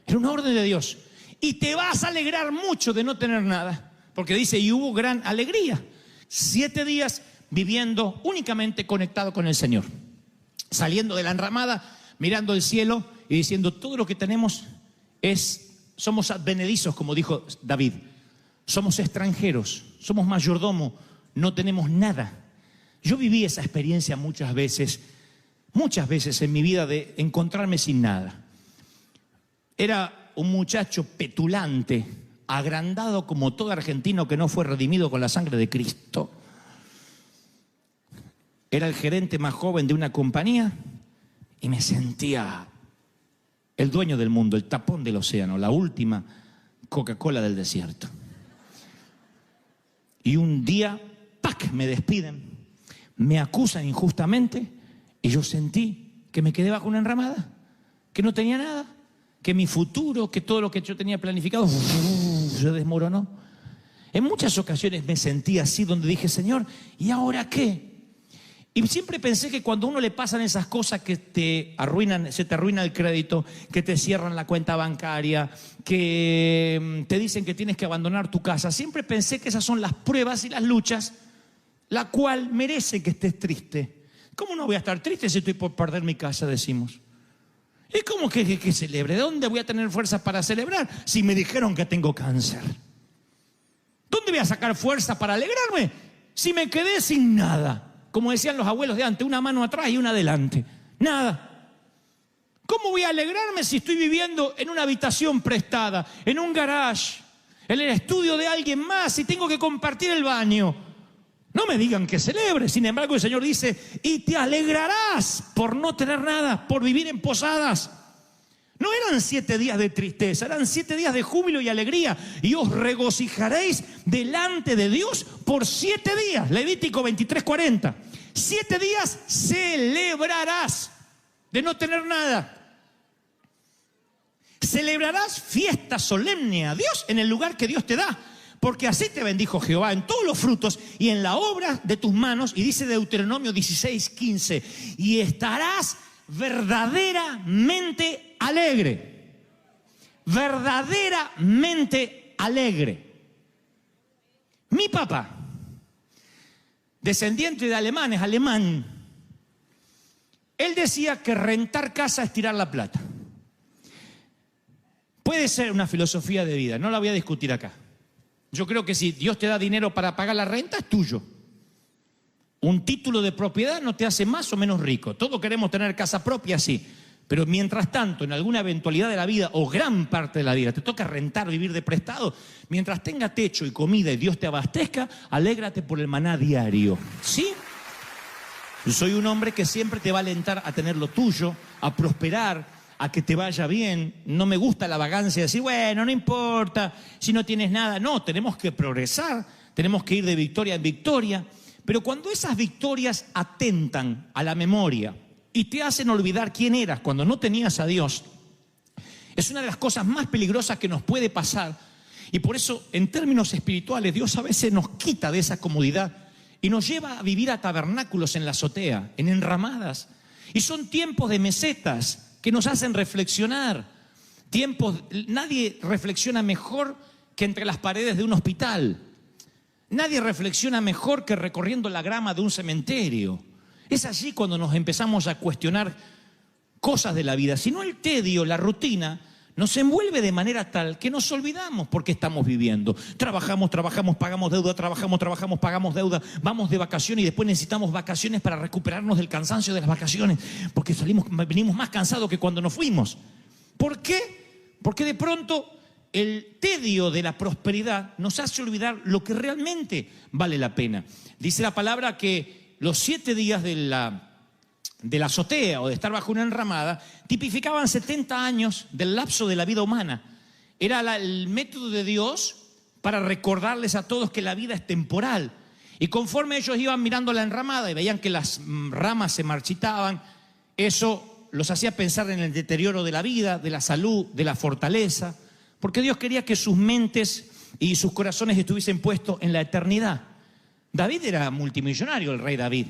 Era una orden de Dios. Y te vas a alegrar mucho de no tener nada, porque dice, y hubo gran alegría. 7 días viviendo únicamente conectado con el Señor. Saliendo de la enramada, mirando el cielo y diciendo, todo lo que tenemos somos advenedizos, como dijo David. Somos extranjeros, somos mayordomo, no tenemos nada. Yo viví esa experiencia muchas veces en mi vida de encontrarme sin nada. Era un muchacho petulante, agrandado como todo argentino que no fue redimido con la sangre de Cristo. Era el gerente más joven de una compañía y me sentía el dueño del mundo, el tapón del océano, la última Coca-Cola del desierto. Y un día, ¡pac!, me despiden, me acusan injustamente y yo sentí que me quedé bajo una enramada, que no tenía nada, que mi futuro, que todo lo que yo tenía planificado se desmoronó. En muchas ocasiones me sentí así, donde dije, Señor, ¿y ahora qué? Y siempre pensé que cuando a uno le pasan esas cosas que te arruinan, se te arruina el crédito, que te cierran la cuenta bancaria, que te dicen que tienes que abandonar tu casa, siempre pensé que esas son las pruebas y las luchas, la cual merece que estés triste. ¿Cómo no voy a estar triste si estoy por perder mi casa, decimos? ¿Y cómo que celebre? ¿De dónde voy a tener fuerzas para celebrar si me dijeron que tengo cáncer? ¿Dónde voy a sacar fuerza para alegrarme si me quedé sin nada? Como decían los abuelos de antes, una mano atrás y una adelante. Nada. ¿Cómo voy a alegrarme si estoy viviendo en una habitación prestada, en un garage, en el estudio de alguien más y tengo que compartir el baño? No me digan que celebre. Sin embargo, el Señor dice, y te alegrarás por no tener nada, por vivir en posadas. No eran 7 días de tristeza, eran 7 días de júbilo y alegría. Y os regocijaréis delante de Dios por 7 días. Levítico 23:40. 7 días celebrarás de no tener nada. Celebrarás fiesta solemne a Dios en el lugar que Dios te da. Porque así te bendijo Jehová en todos los frutos y en la obra de tus manos. Y dice Deuteronomio 16:15. Y estarás verdaderamente alegre. Verdaderamente alegre. Mi papá, descendiente de alemanes, alemán, él decía que rentar casa es tirar la plata. Puede ser una filosofía de vida, no la voy a discutir acá. Yo creo que si Dios te da dinero para pagar la renta, es tuyo. Un título de propiedad no te hace más o menos rico. Todos queremos tener casa propia, sí. Pero mientras tanto, en alguna eventualidad de la vida, o gran parte de la vida, te toca rentar, vivir de prestado, mientras tenga techo y comida y Dios te abastezca, alégrate por el maná diario. ¿Sí? Yo soy un hombre que siempre te va a alentar a tener lo tuyo, a prosperar, a que te vaya bien. No me gusta la vagancia de decir, bueno, no importa si no tienes nada. No, tenemos que progresar, tenemos que ir de victoria en victoria. Pero cuando esas victorias atentan a la memoria y te hacen olvidar quién eras cuando no tenías a Dios, es una de las cosas más peligrosas que nos puede pasar. Y por eso, en términos espirituales, Dios a veces nos quita de esa comodidad y nos lleva a vivir a tabernáculos en la azotea, en enramadas. Y son tiempos de mesetas que nos hacen reflexionar. Nadie reflexiona mejor que entre las paredes de un hospital. Nadie reflexiona mejor que recorriendo la grama de un cementerio. Es allí cuando nos empezamos a cuestionar cosas de la vida. Si no, el tedio, la rutina, nos envuelve de manera tal que nos olvidamos por qué estamos viviendo. Trabajamos, pagamos deuda, trabajamos, pagamos deuda, vamos de vacaciones y después necesitamos vacaciones para recuperarnos del cansancio de las vacaciones, porque venimos más cansados que cuando nos fuimos. ¿Por qué? Porque de pronto el tedio de la prosperidad nos hace olvidar lo que realmente vale la pena. Dice la palabra que los 7 días de la azotea o de estar bajo una enramada tipificaban 70 años del lapso de la vida humana. Era el método de Dios para recordarles a todos que la vida es temporal. Y conforme ellos iban mirando la enramada y veían que las ramas se marchitaban, eso los hacía pensar en el deterioro de la vida, de la salud, de la fortaleza, porque Dios quería que sus mentes y sus corazones estuviesen puestos en la eternidad. David era multimillonario, el rey David.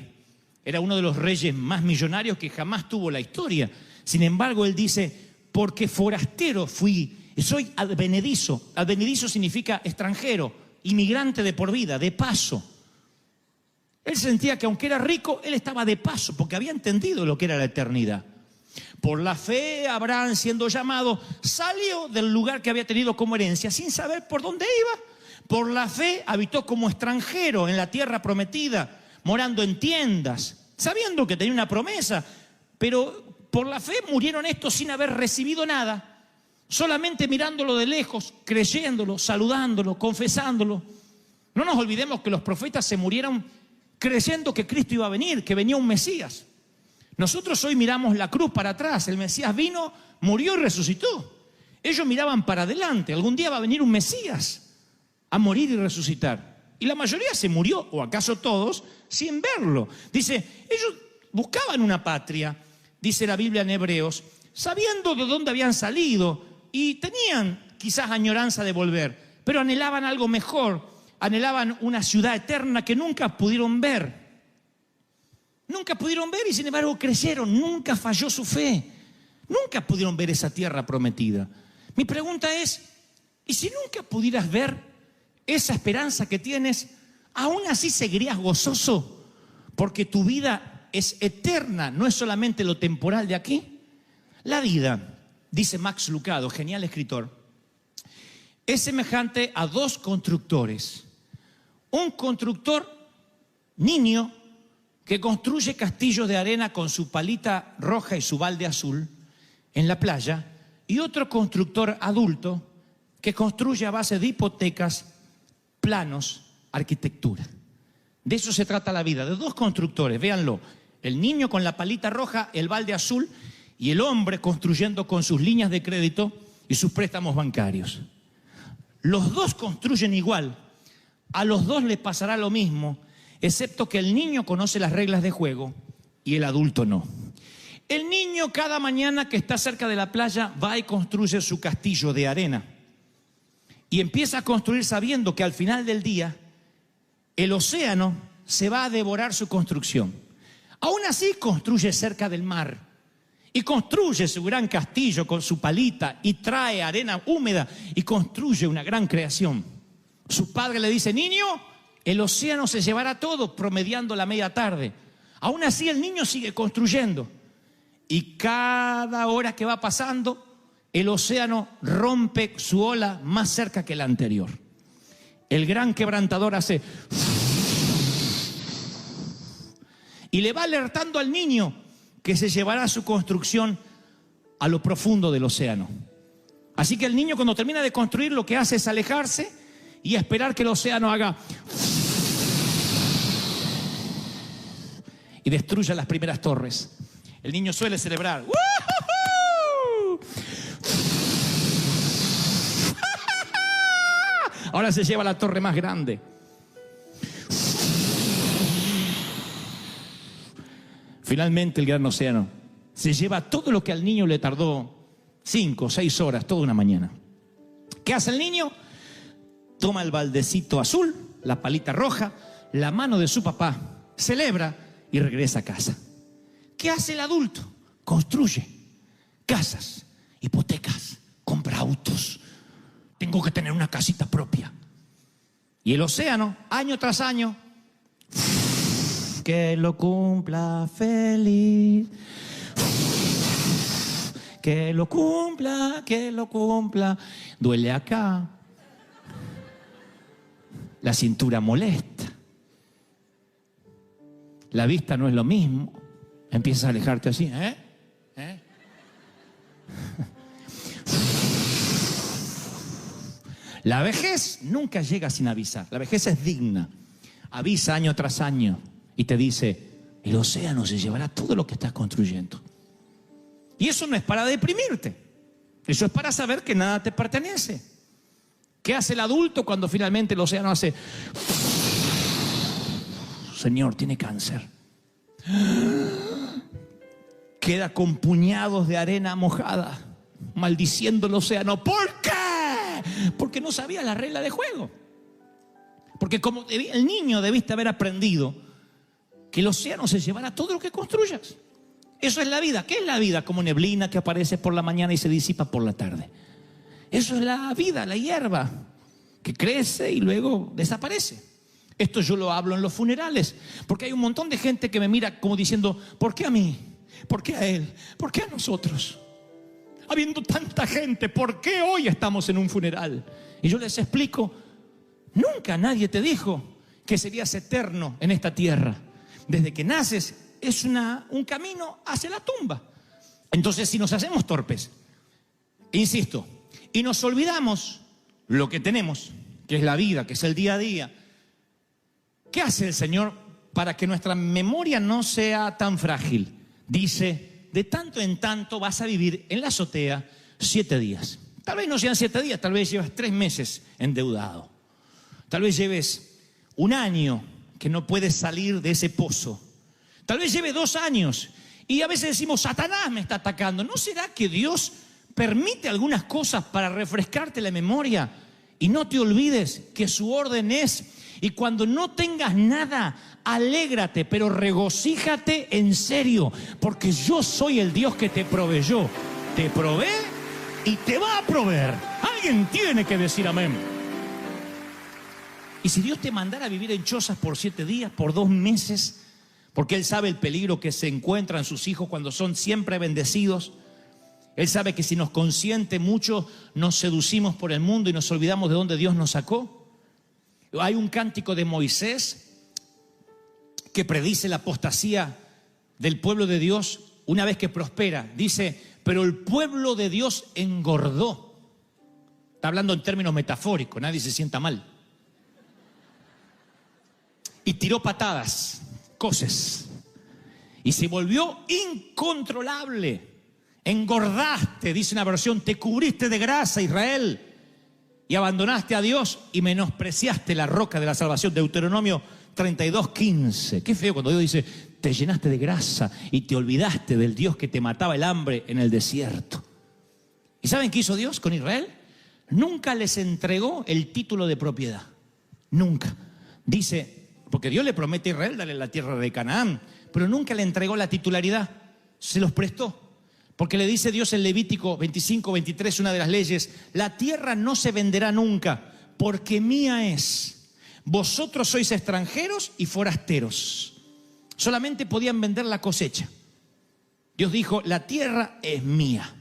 Era uno de los reyes más millonarios que jamás tuvo la historia. Sin embargo, él dice, porque forastero fui, soy advenedizo. Advenedizo significa extranjero, inmigrante de por vida, de paso. Él sentía que aunque era rico, él estaba de paso, porque había entendido lo que era la eternidad. Por la fe, Abraham, siendo llamado, salió del lugar que había tenido como herencia, sin saber por dónde iba. Por la fe, habitó como extranjero en la tierra prometida, morando en tiendas, sabiendo que tenía una promesa, pero por la fe murieron estos sin haber recibido nada, solamente mirándolo de lejos, creyéndolo, saludándolo, confesándolo. No nos olvidemos que los profetas se murieron creyendo que Cristo iba a venir, que venía un Mesías. Nosotros hoy miramos la cruz para atrás. El Mesías vino, murió y resucitó. Ellos miraban para adelante. Algún día va a venir un Mesías a morir y resucitar. Y la mayoría se murió, o acaso todos, sin verlo. Dice, ellos buscaban una patria, dice la Biblia en Hebreos, sabiendo de dónde habían salido y tenían quizás añoranza de volver, pero anhelaban algo mejor, anhelaban una ciudad eterna que nunca pudieron ver. Nunca pudieron ver y sin embargo creyeron, nunca falló su fe, nunca pudieron ver esa tierra prometida. Mi pregunta es, ¿y si nunca pudieras ver esa esperanza que tienes, aún así seguirías gozoso? Porque tu vida es eterna, no es solamente lo temporal de aquí. La vida, dice Max Lucado, genial escritor, es semejante a dos constructores. Un constructor niño que construye castillos de arena con su palita roja y su balde azul en la playa, y otro constructor adulto que construye a base de hipotecas, planos, arquitectura. De eso se trata la vida, de dos constructores, véanlo, el niño con la palita roja, el balde azul, y el hombre construyendo con sus líneas de crédito y sus préstamos bancarios. Los dos construyen igual, a los dos les pasará lo mismo, excepto que el niño conoce las reglas de juego y el adulto no. El niño cada mañana que está cerca de la playa va y construye su castillo de arena. Y empieza a construir sabiendo que al final del día el océano se va a devorar su construcción. Aún así construye cerca del mar y construye su gran castillo con su palita y trae arena húmeda y construye una gran creación. Su padre le dice, niño, el océano se llevará todo, promediando la media tarde. Aún así el niño sigue construyendo. Y cada hora que va pasando, el océano rompe su ola más cerca que la anterior. El gran quebrantador hace... y le va alertando al niño que se llevará su construcción a lo profundo del océano. Así que el niño, cuando termina de construir, lo que hace es alejarse y esperar que el océano haga... y destruya las primeras torres. El niño suele celebrar. ¡Woo-hoo-hoo! Ahora se lleva la torre más grande. Finalmente el gran océano se lleva todo lo que al niño le tardó 5 o 6 horas, toda una mañana. ¿Qué hace el niño? Toma el baldecito azul, la palita roja, la mano de su papá, celebra y regresa a casa. ¿Qué hace el adulto? Construye casas, hipotecas, compra autos. Tengo que tener una casita propia. Y el océano, año tras año, que lo cumpla feliz. Que lo cumpla, que lo cumpla. Duele acá. La cintura molesta. La vista no es lo mismo. Empiezas a alejarte así, La vejez nunca llega sin avisar. La vejez es digna. Avisa año tras año y te dice, el océano se llevará todo lo que estás construyendo. Y eso no es para deprimirte. Eso es para saber que nada te pertenece. ¿Qué hace el adulto cuando finalmente el océano hace... Señor, tiene cáncer? Queda con puñados de arena mojada, maldiciendo el océano. ¿Por qué? Porque no sabía la regla de juego. Porque como el niño debiste haber aprendido que el océano se llevará todo lo que construyas. Eso es la vida. ¿Qué es la vida? Como neblina que aparece por la mañana y se disipa por la tarde. Eso es la vida, la hierba que crece y luego desaparece. Esto yo lo hablo en los funerales, porque hay un montón de gente que me mira como diciendo, ¿por qué a mí? ¿Por qué a él? ¿Por qué a nosotros? Habiendo tanta gente, ¿por qué hoy estamos en un funeral? Y yo les explico, nunca nadie te dijo que serías eterno en esta tierra. Desde que naces es un camino hacia la tumba. Entonces, si nos hacemos torpes, insisto, y nos olvidamos lo que tenemos, que es la vida, que es el día a día, ¿qué hace el Señor para que nuestra memoria no sea tan frágil? dice, de tanto en tanto vas a vivir en la azotea 7 días. Tal vez no sean 7 días, tal vez llevas 3 meses endeudado. Tal vez lleves 1 año que no puedes salir de ese pozo. Tal vez lleve 2 años y a veces decimos, Satanás me está atacando. ¿No será que Dios permite algunas cosas para refrescarte la memoria y no te olvides que su orden es? Y cuando no tengas nada, alégrate, pero regocíjate en serio, porque yo soy el Dios que te proveyó. Te provee y te va a proveer. Alguien tiene que decir amén. Y si Dios te mandara a vivir en chozas por 7 días, por 2 meses, porque Él sabe el peligro que se encuentran sus hijos cuando son siempre bendecidos. Él sabe que si nos consiente mucho, nos seducimos por el mundo y nos olvidamos de dónde Dios nos sacó. Hay un cántico de Moisés que predice la apostasía del pueblo de Dios una vez que prospera. Dice, pero el pueblo de Dios engordó. Está hablando en términos metafóricos, nadie se sienta mal. Y tiró patadas, coces, y se volvió incontrolable. Engordaste, dice una versión, te cubriste de grasa, Israel, y abandonaste a Dios y menospreciaste la roca de la salvación. Deuteronomio 32:15. Qué feo cuando Dios dice, te llenaste de grasa y te olvidaste del Dios que te mataba el hambre en el desierto. ¿Y saben qué hizo Dios con Israel? Nunca les entregó el título de propiedad. Nunca. Dice, porque Dios le promete a Israel darle la tierra de Canaán, pero nunca le entregó la titularidad. Se los prestó. Porque le dice Dios en Levítico 25:23, una de las leyes, la tierra no se venderá nunca, porque mía es. Vosotros sois extranjeros y forasteros. Solamente podían vender la cosecha. Dios dijo, la tierra es mía.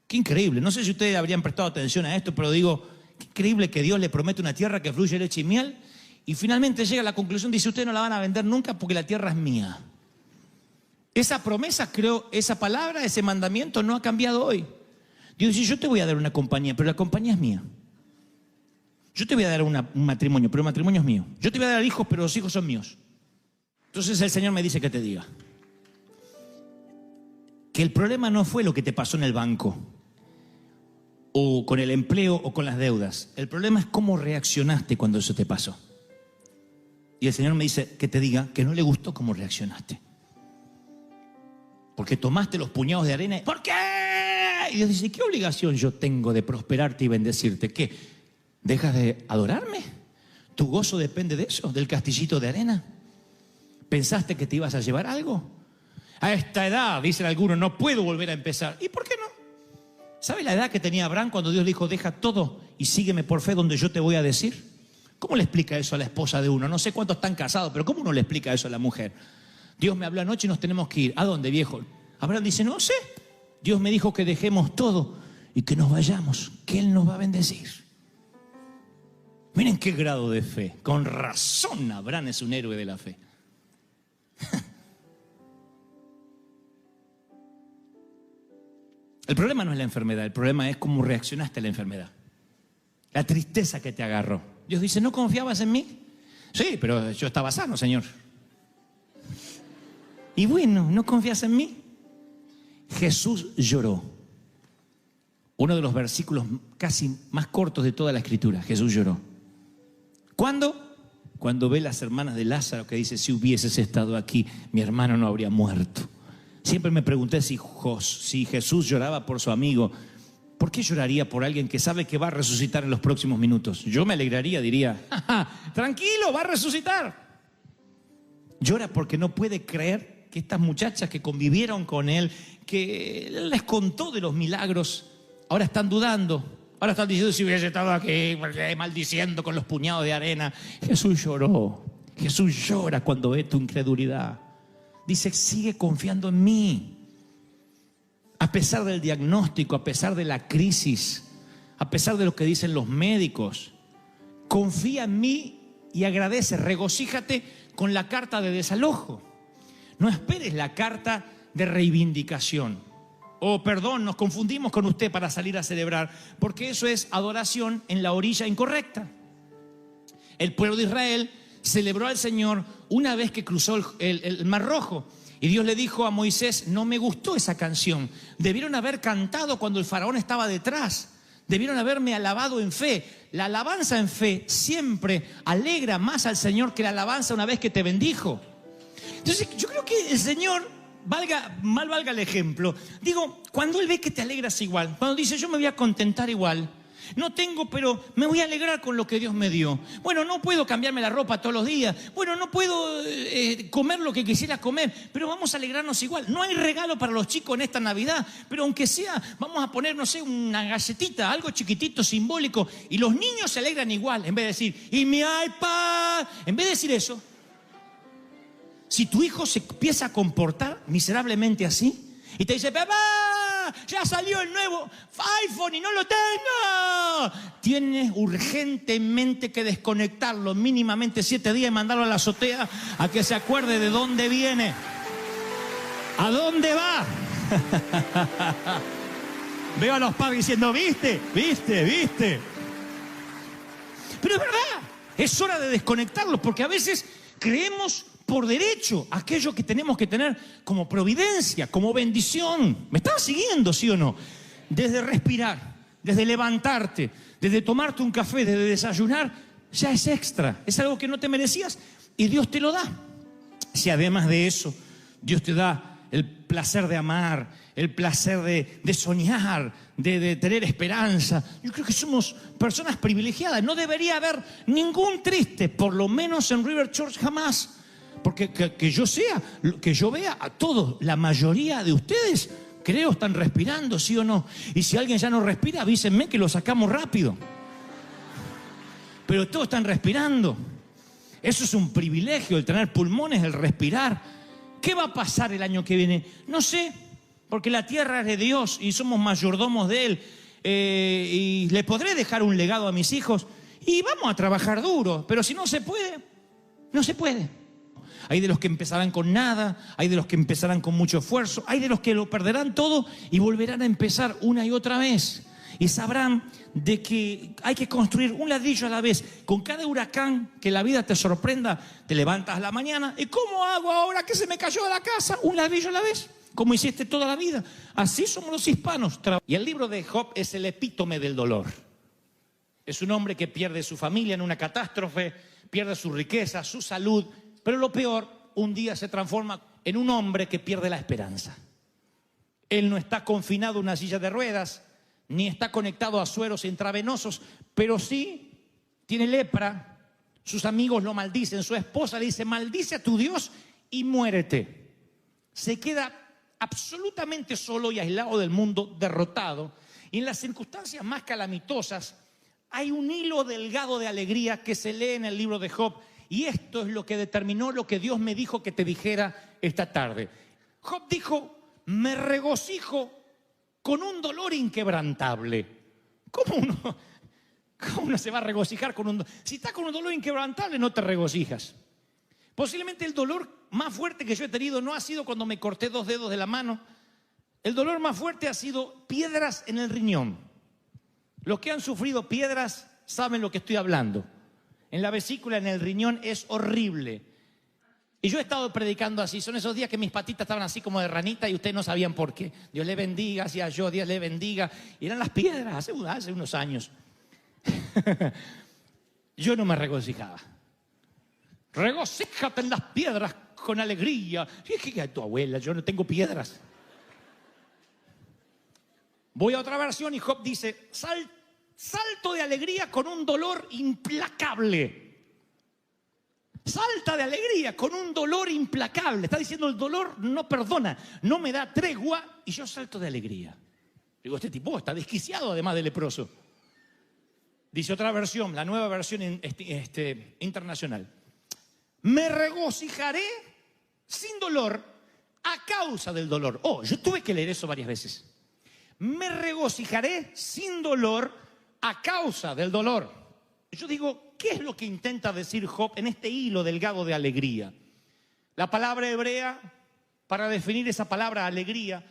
Qué increíble. No sé si ustedes habrían prestado atención a esto, pero digo, qué increíble que Dios le promete una tierra que fluye leche y miel y finalmente llega a la conclusión, dice, ustedes no la van a vender nunca porque la tierra es mía. Esa promesa, creo, esa palabra, ese mandamiento no ha cambiado hoy. Dios dice, yo te voy a dar una compañía, pero la compañía es mía. Yo te voy a dar un matrimonio, pero el matrimonio es mío. Yo te voy a dar hijos, pero los hijos son míos. Entonces el Señor me dice que te diga que el problema no fue lo que te pasó en el banco, o con el empleo, o con las deudas. El problema es cómo reaccionaste cuando eso te pasó. Y el Señor me dice que te diga que no le gustó cómo reaccionaste. Porque tomaste los puñados de arena. ¿Por qué? Y Dios dice, ¿qué obligación yo tengo de prosperarte y bendecirte? ¿Qué? ¿Dejas de adorarme? ¿Tu gozo depende de eso? ¿Del castillito de arena? ¿Pensaste que te ibas a llevar algo? A esta edad, dicen algunos, no puedo volver a empezar. ¿Y por qué no? ¿Sabe la edad que tenía Abraham cuando Dios le dijo, deja todo y sígueme por fe donde yo te voy a decir? ¿Cómo le explica eso a la esposa de uno? No sé cuántos están casados, pero ¿cómo uno le explica eso a la mujer? Dios me habló anoche y nos tenemos que ir. ¿A dónde, viejo? Abraham dice, no sé. Dios me dijo que dejemos todo y que nos vayamos, que Él nos va a bendecir. Miren qué grado de fe. Con razón Abraham es un héroe de la fe. El problema no es la enfermedad, el problema es cómo reaccionaste a la enfermedad. La tristeza que te agarró. Dios dice, ¿no confiabas en mí? Sí, pero yo estaba sano, Señor. Y bueno, ¿no confías en mí? Jesús lloró. Uno de los versículos casi más cortos de toda la Escritura. Jesús lloró. ¿Cuándo? Cuando ve las hermanas de Lázaro que dice, si hubieses estado aquí, mi hermano no habría muerto. Siempre me pregunté si Jesús lloraba por su amigo, ¿por qué lloraría por alguien que sabe que va a resucitar en los próximos minutos? Yo me alegraría, diría, ¡ja, ja, tranquilo, va a resucitar! Llora porque no puede creer que estas muchachas que convivieron con él, que él les contó de los milagros, ahora están dudando. Ahora están diciendo, si hubiese estado aquí, maldiciendo con los puñados de arena. Jesús lloró. Jesús llora cuando ve tu incredulidad. Dice, sigue confiando en mí. A pesar del diagnóstico, a pesar de la crisis, a pesar de lo que dicen los médicos, confía en mí y agradece, regocíjate con la carta de desalojo. No esperes la carta de reivindicación. Oh, perdón, nos confundimos con usted para salir a celebrar, porque eso es adoración en la orilla incorrecta. El pueblo de Israel celebró al Señor una vez que cruzó el Mar Rojo. Y Dios le dijo a Moisés, no me gustó esa canción. Debieron haber cantado cuando el faraón estaba detrás. Debieron haberme alabado en fe. La alabanza en fe siempre alegra más al Señor que la alabanza una vez que te bendijo. Entonces yo creo que el Señor, mal valga el ejemplo, digo, cuando Él ve que te alegras igual, cuando dice yo me voy a contentar igual, no tengo, pero me voy a alegrar con lo que Dios me dio. Bueno, no puedo cambiarme la ropa todos los días. Bueno, no puedo comer lo que quisiera comer, pero vamos a alegrarnos igual. No hay regalo para los chicos en esta Navidad, pero aunque sea, vamos a poner, no sé, una galletita, algo chiquitito, simbólico, y los niños se alegran igual, en vez de decir, y mi iPad, en vez de decir eso. Si tu hijo se empieza a comportar miserablemente así, y te dice, papá, ya salió el nuevo iPhone y no lo tengo, tienes urgentemente que desconectarlo mínimamente 7 días y mandarlo a la azotea a que se acuerde de dónde viene, a dónde va. Veo a los padres diciendo, ¿viste? Pero es verdad, es hora de desconectarlos, porque a veces creemos por derecho aquello que tenemos que tener como providencia, como bendición. ¿Me estás siguiendo, sí o no? Desde respirar, desde levantarte, desde tomarte un café, desde desayunar, ya es extra. Es algo que no te merecías y Dios te lo da. Si además de eso, Dios te da el placer de amar, el placer de soñar, de tener esperanza. Yo creo que somos personas privilegiadas. No debería haber ningún triste, por lo menos en River Church jamás. Porque que yo vea a todos, la mayoría de ustedes, creo, están respirando, ¿sí o no? Y si alguien ya no respira, avísenme que lo sacamos rápido. Pero todos están respirando. Eso es un privilegio, el tener pulmones, el respirar. ¿Qué va a pasar el año que viene? No sé, porque la tierra es de Dios y somos mayordomos de Él. Y le podré dejar un legado a mis hijos y vamos a trabajar duro. Pero si no se puede, no se puede. Hay de los que empezarán con nada, hay de los que empezarán con mucho esfuerzo, hay de los que lo perderán todo y volverán a empezar una y otra vez. Y sabrán de que hay que construir un ladrillo a la vez. Con cada huracán que la vida te sorprenda, te levantas a la mañana. ¿Y cómo hago ahora que se me cayó la casa? Un ladrillo a la vez, como hiciste toda la vida. Así somos los hispanos. Y el libro de Job es el epítome del dolor. Es un hombre que pierde su familia en una catástrofe, pierde su riqueza, su salud. Pero lo peor, un día se transforma en un hombre que pierde la esperanza. Él no está confinado en una silla de ruedas, ni está conectado a sueros intravenosos, pero sí tiene lepra. Sus amigos lo maldicen, su esposa le dice, maldice a tu Dios y muérete. Se queda absolutamente solo y aislado del mundo, derrotado. Y en las circunstancias más calamitosas hay un hilo delgado de alegría que se lee en el libro de Job. Y esto es lo que determinó lo que Dios me dijo que te dijera esta tarde. Job dijo, me regocijo con un dolor inquebrantable. ¿Cómo uno se va a regocijar con un dolor? Si estás con un dolor inquebrantable, no te regocijas. Posiblemente el dolor más fuerte que yo he tenido no ha sido cuando me corté 2 dedos de la mano. El dolor más fuerte ha sido piedras en el riñón. Los que han sufrido piedras saben lo que estoy hablando. En la vesícula, en el riñón, es horrible. Y yo he estado predicando así. Son esos días que mis patitas estaban así como de ranita y ustedes no sabían por qué. Dios le bendiga, hacía yo, Dios le bendiga. Y eran las piedras hace unos años. Yo no me regocijaba. Regocíjate en las piedras con alegría. Y es que tu abuela, yo no tengo piedras. Voy a otra versión y Job dice, salto de alegría con un dolor implacable. Salta de alegría con un dolor implacable. Está diciendo el dolor no perdona, no me da tregua y yo salto de alegría. Digo, este tipo está desquiciado además de leproso. Dice otra versión, la nueva versión internacional. Me regocijaré sin dolor a causa del dolor. Yo tuve que leer eso varias veces. Me regocijaré sin dolor a causa del dolor. Yo digo, ¿qué es lo que intenta decir Job en este hilo delgado de alegría? La palabra hebrea, para definir esa palabra alegría,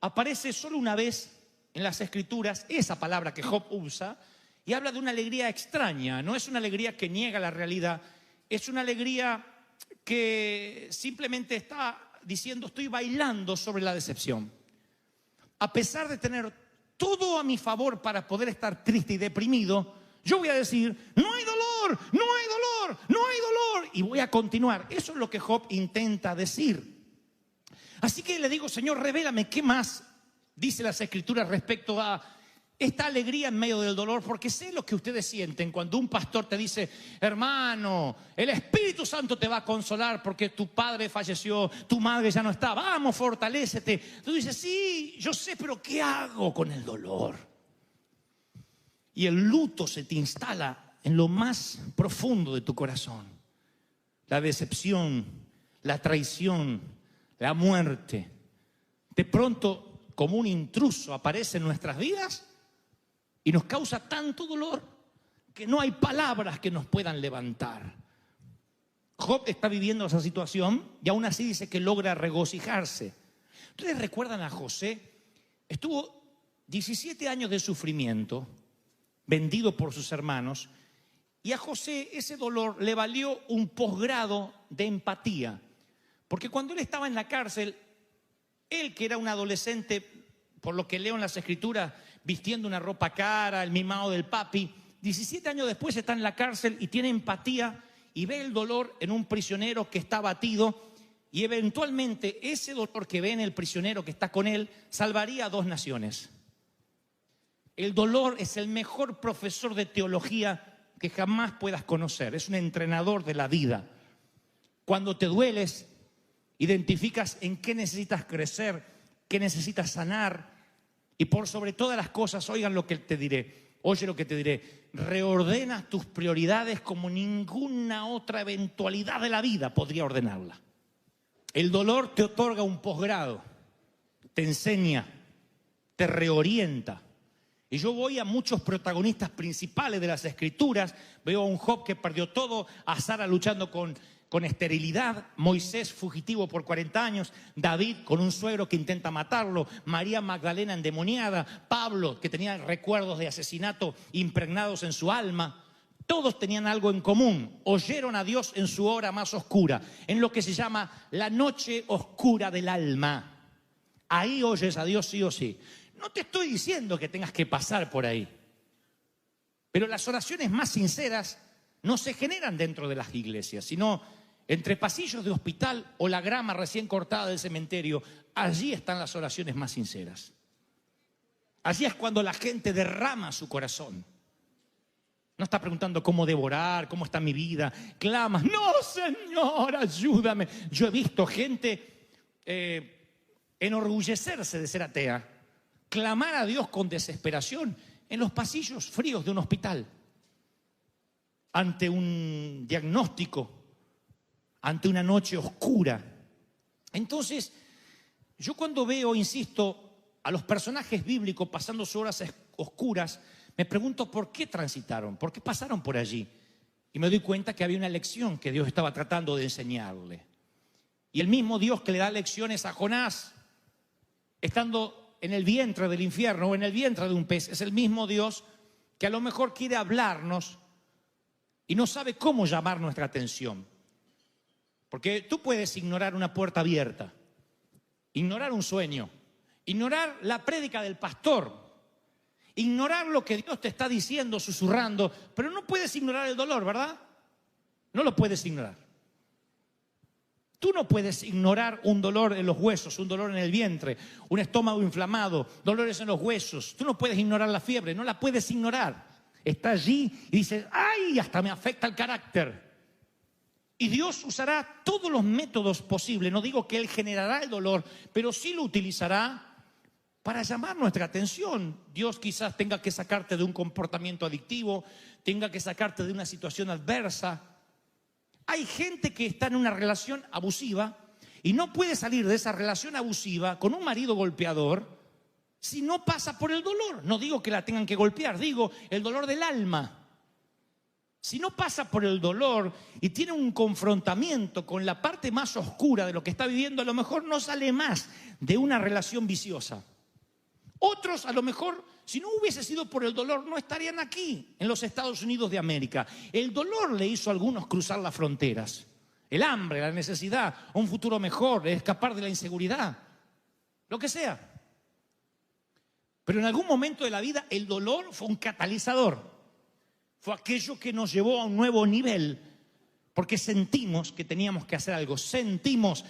aparece solo una vez en las Escrituras, esa palabra que Job usa, y habla de una alegría extraña. No es una alegría que niega la realidad, es una alegría que simplemente está diciendo, estoy bailando sobre la decepción. A pesar de tener todo a mi favor para poder estar triste y deprimido, yo voy a decir, no hay dolor, no hay dolor, no hay dolor. Y voy a continuar. Eso es lo que Job intenta decir. Así que le digo, Señor, revélame qué más dice las Escrituras respecto a esta alegría en medio del dolor, porque sé lo que ustedes sienten cuando un pastor te dice, hermano, el Espíritu Santo te va a consolar porque tu padre falleció, tu madre ya no está, vamos, fortalécete. Tú dices, sí, yo sé, pero ¿qué hago con el dolor? Y el luto se te instala en lo más profundo de tu corazón. La decepción, la traición, la muerte. De pronto, como un intruso, aparece en nuestras vidas y nos causa tanto dolor que no hay palabras que nos puedan levantar. Job está viviendo esa situación y aún así dice que logra regocijarse. ¿Ustedes recuerdan a José? Estuvo 17 años de sufrimiento, vendido por sus hermanos, y a José ese dolor le valió un posgrado de empatía. Porque cuando él estaba en la cárcel, él que era un adolescente, por lo que leo en las Escrituras, vistiendo una ropa cara, el mimado del papi, 17 años después está en la cárcel y tiene empatía y ve el dolor en un prisionero que está abatido, y eventualmente ese dolor que ve en el prisionero que está con él salvaría a 2 naciones. El dolor es el mejor profesor de teología que jamás puedas conocer. Es un entrenador de la vida. Cuando te dueles, identificas en qué necesitas crecer, qué necesitas sanar. Y por sobre todas las cosas, oigan lo que te diré. Oye lo que te diré. Reordenas tus prioridades como ninguna otra eventualidad de la vida podría ordenarla. El dolor te otorga un posgrado, te enseña, te reorienta. Y yo voy a muchos protagonistas principales de las Escrituras. Veo a un Job que perdió todo, a Sara luchando con esterilidad, Moisés fugitivo por 40 años, David con un suegro que intenta matarlo, María Magdalena endemoniada, Pablo que tenía recuerdos de asesinato impregnados en su alma. Todos tenían algo en común: oyeron a Dios en su hora más oscura, en lo que se llama la noche oscura del alma. Ahí oyes a Dios sí o sí. No te estoy diciendo que tengas que pasar por ahí, pero las oraciones más sinceras no se generan dentro de las iglesias, sino entre pasillos de hospital o la grama recién cortada del cementerio. Allí están las oraciones más sinceras. Allí es cuando la gente derrama su corazón. No está preguntando cómo devorar, cómo está mi vida. Clamas, no, Señor, ayúdame. Yo he visto gente enorgullecerse de ser atea, clamar a Dios con desesperación en los pasillos fríos de un hospital, ante un diagnóstico, ante una noche oscura. Entonces, yo cuando veo, insisto, a los personajes bíblicos pasando sus horas oscuras, me pregunto por qué transitaron, por qué pasaron por allí. Y me doy cuenta que había una lección que Dios estaba tratando de enseñarle. Y el mismo Dios que le da lecciones a Jonás, estando en el vientre del infierno o en el vientre de un pez, es el mismo Dios que a lo mejor quiere hablarnos y no sabe cómo llamar nuestra atención. Porque tú puedes ignorar una puerta abierta, ignorar un sueño, ignorar la prédica del pastor, ignorar lo que Dios te está diciendo, susurrando, pero no puedes ignorar el dolor, ¿verdad? No lo puedes ignorar. Tú no puedes ignorar un dolor en los huesos, un dolor en el vientre, un estómago inflamado, dolores en los huesos. Tú no puedes ignorar la fiebre, no la puedes ignorar. Está allí y dices, ¡ay! Hasta me afecta el carácter. Y Dios usará todos los métodos posibles. No digo que Él generará el dolor, pero sí lo utilizará para llamar nuestra atención. Dios quizás tenga que sacarte de un comportamiento adictivo, tenga que sacarte de una situación adversa. Hay gente que está en una relación abusiva y no puede salir de esa relación abusiva con un marido golpeador si no pasa por el dolor. No digo que la tengan que golpear, digo el dolor del alma. Si no pasa por el dolor y tiene un confrontamiento con la parte más oscura de lo que está viviendo, a lo mejor no sale más de una relación viciosa. Otros, a lo mejor, si no hubiese sido por el dolor, no estarían aquí, en los Estados Unidos de América. El dolor le hizo a algunos cruzar las fronteras. el hambre, la necesidad, un futuro mejor, escapar de la inseguridad, lo que sea. Pero en algún momento de la vida el dolor fue un catalizador. Fue aquello que nos llevó a un nuevo nivel, porque sentimos que teníamos que hacer algo. Sentimos,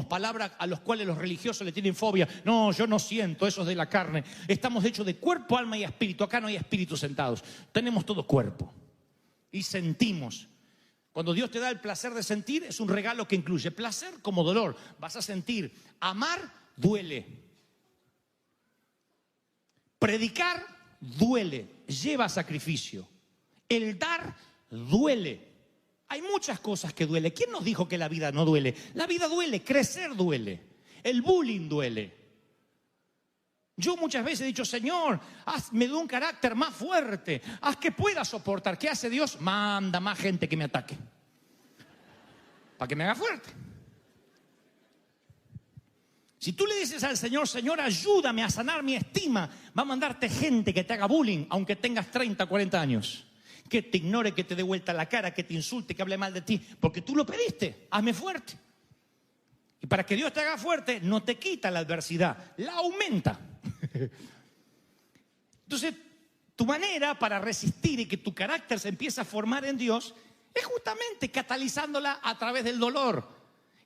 palabras a las cuales los religiosos le tienen fobia. No, yo no siento, eso es de la carne. Estamos hechos de cuerpo, alma y espíritu. Acá no hay espíritus sentados. Tenemos todo cuerpo. Y sentimos. Cuando Dios te da el placer de sentir, es un regalo que incluye placer como dolor. Vas a sentir. Amar duele. Predicar duele, lleva sacrificio. El dar duele. Hay muchas cosas que duelen. ¿Quién nos dijo que la vida no duele? La vida duele, crecer duele. El bullying duele. Yo muchas veces he dicho, Señor, hazme de un carácter más fuerte, haz que pueda soportar. ¿Qué hace Dios? Manda más gente que me ataque, para que me haga fuerte. Si tú le dices al Señor, Señor, ayúdame a sanar mi estima, va a mandarte gente que te haga bullying, aunque tengas 30, 40 años. Que te ignore, que te dé vuelta la cara, que te insulte, que hable mal de ti, porque tú lo pediste, hazme fuerte. Y para que Dios te haga fuerte, no te quita la adversidad, la aumenta. Entonces, tu manera para resistir y que tu carácter se empiece a formar en Dios es justamente catalizándola a través del dolor.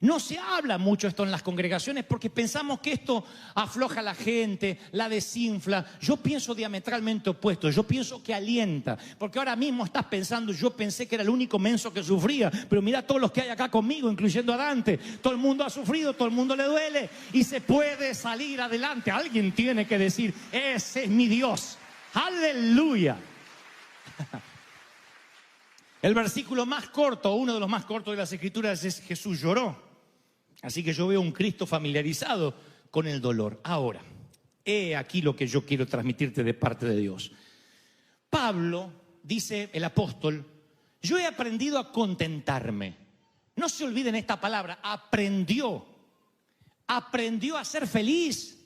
No se habla mucho esto en las congregaciones porque pensamos que esto afloja a la gente, la desinfla. Yo pienso diametralmente opuesto, yo pienso que alienta. Porque ahora mismo estás pensando, yo pensé que era el único menso que sufría, pero mira todos los que hay acá conmigo, incluyendo a Dante. Todo el mundo ha sufrido, todo el mundo le duele y se puede salir adelante. Alguien tiene que decir, ese es mi Dios. ¡Aleluya! El versículo más corto, uno de los más cortos de las Escrituras es Jesús lloró. Así que yo veo un Cristo familiarizado con el dolor. Ahora, he aquí lo que yo quiero transmitirte de parte de Dios. Pablo, dice el apóstol, yo he aprendido a contentarme. No se olviden esta palabra, aprendió a ser feliz.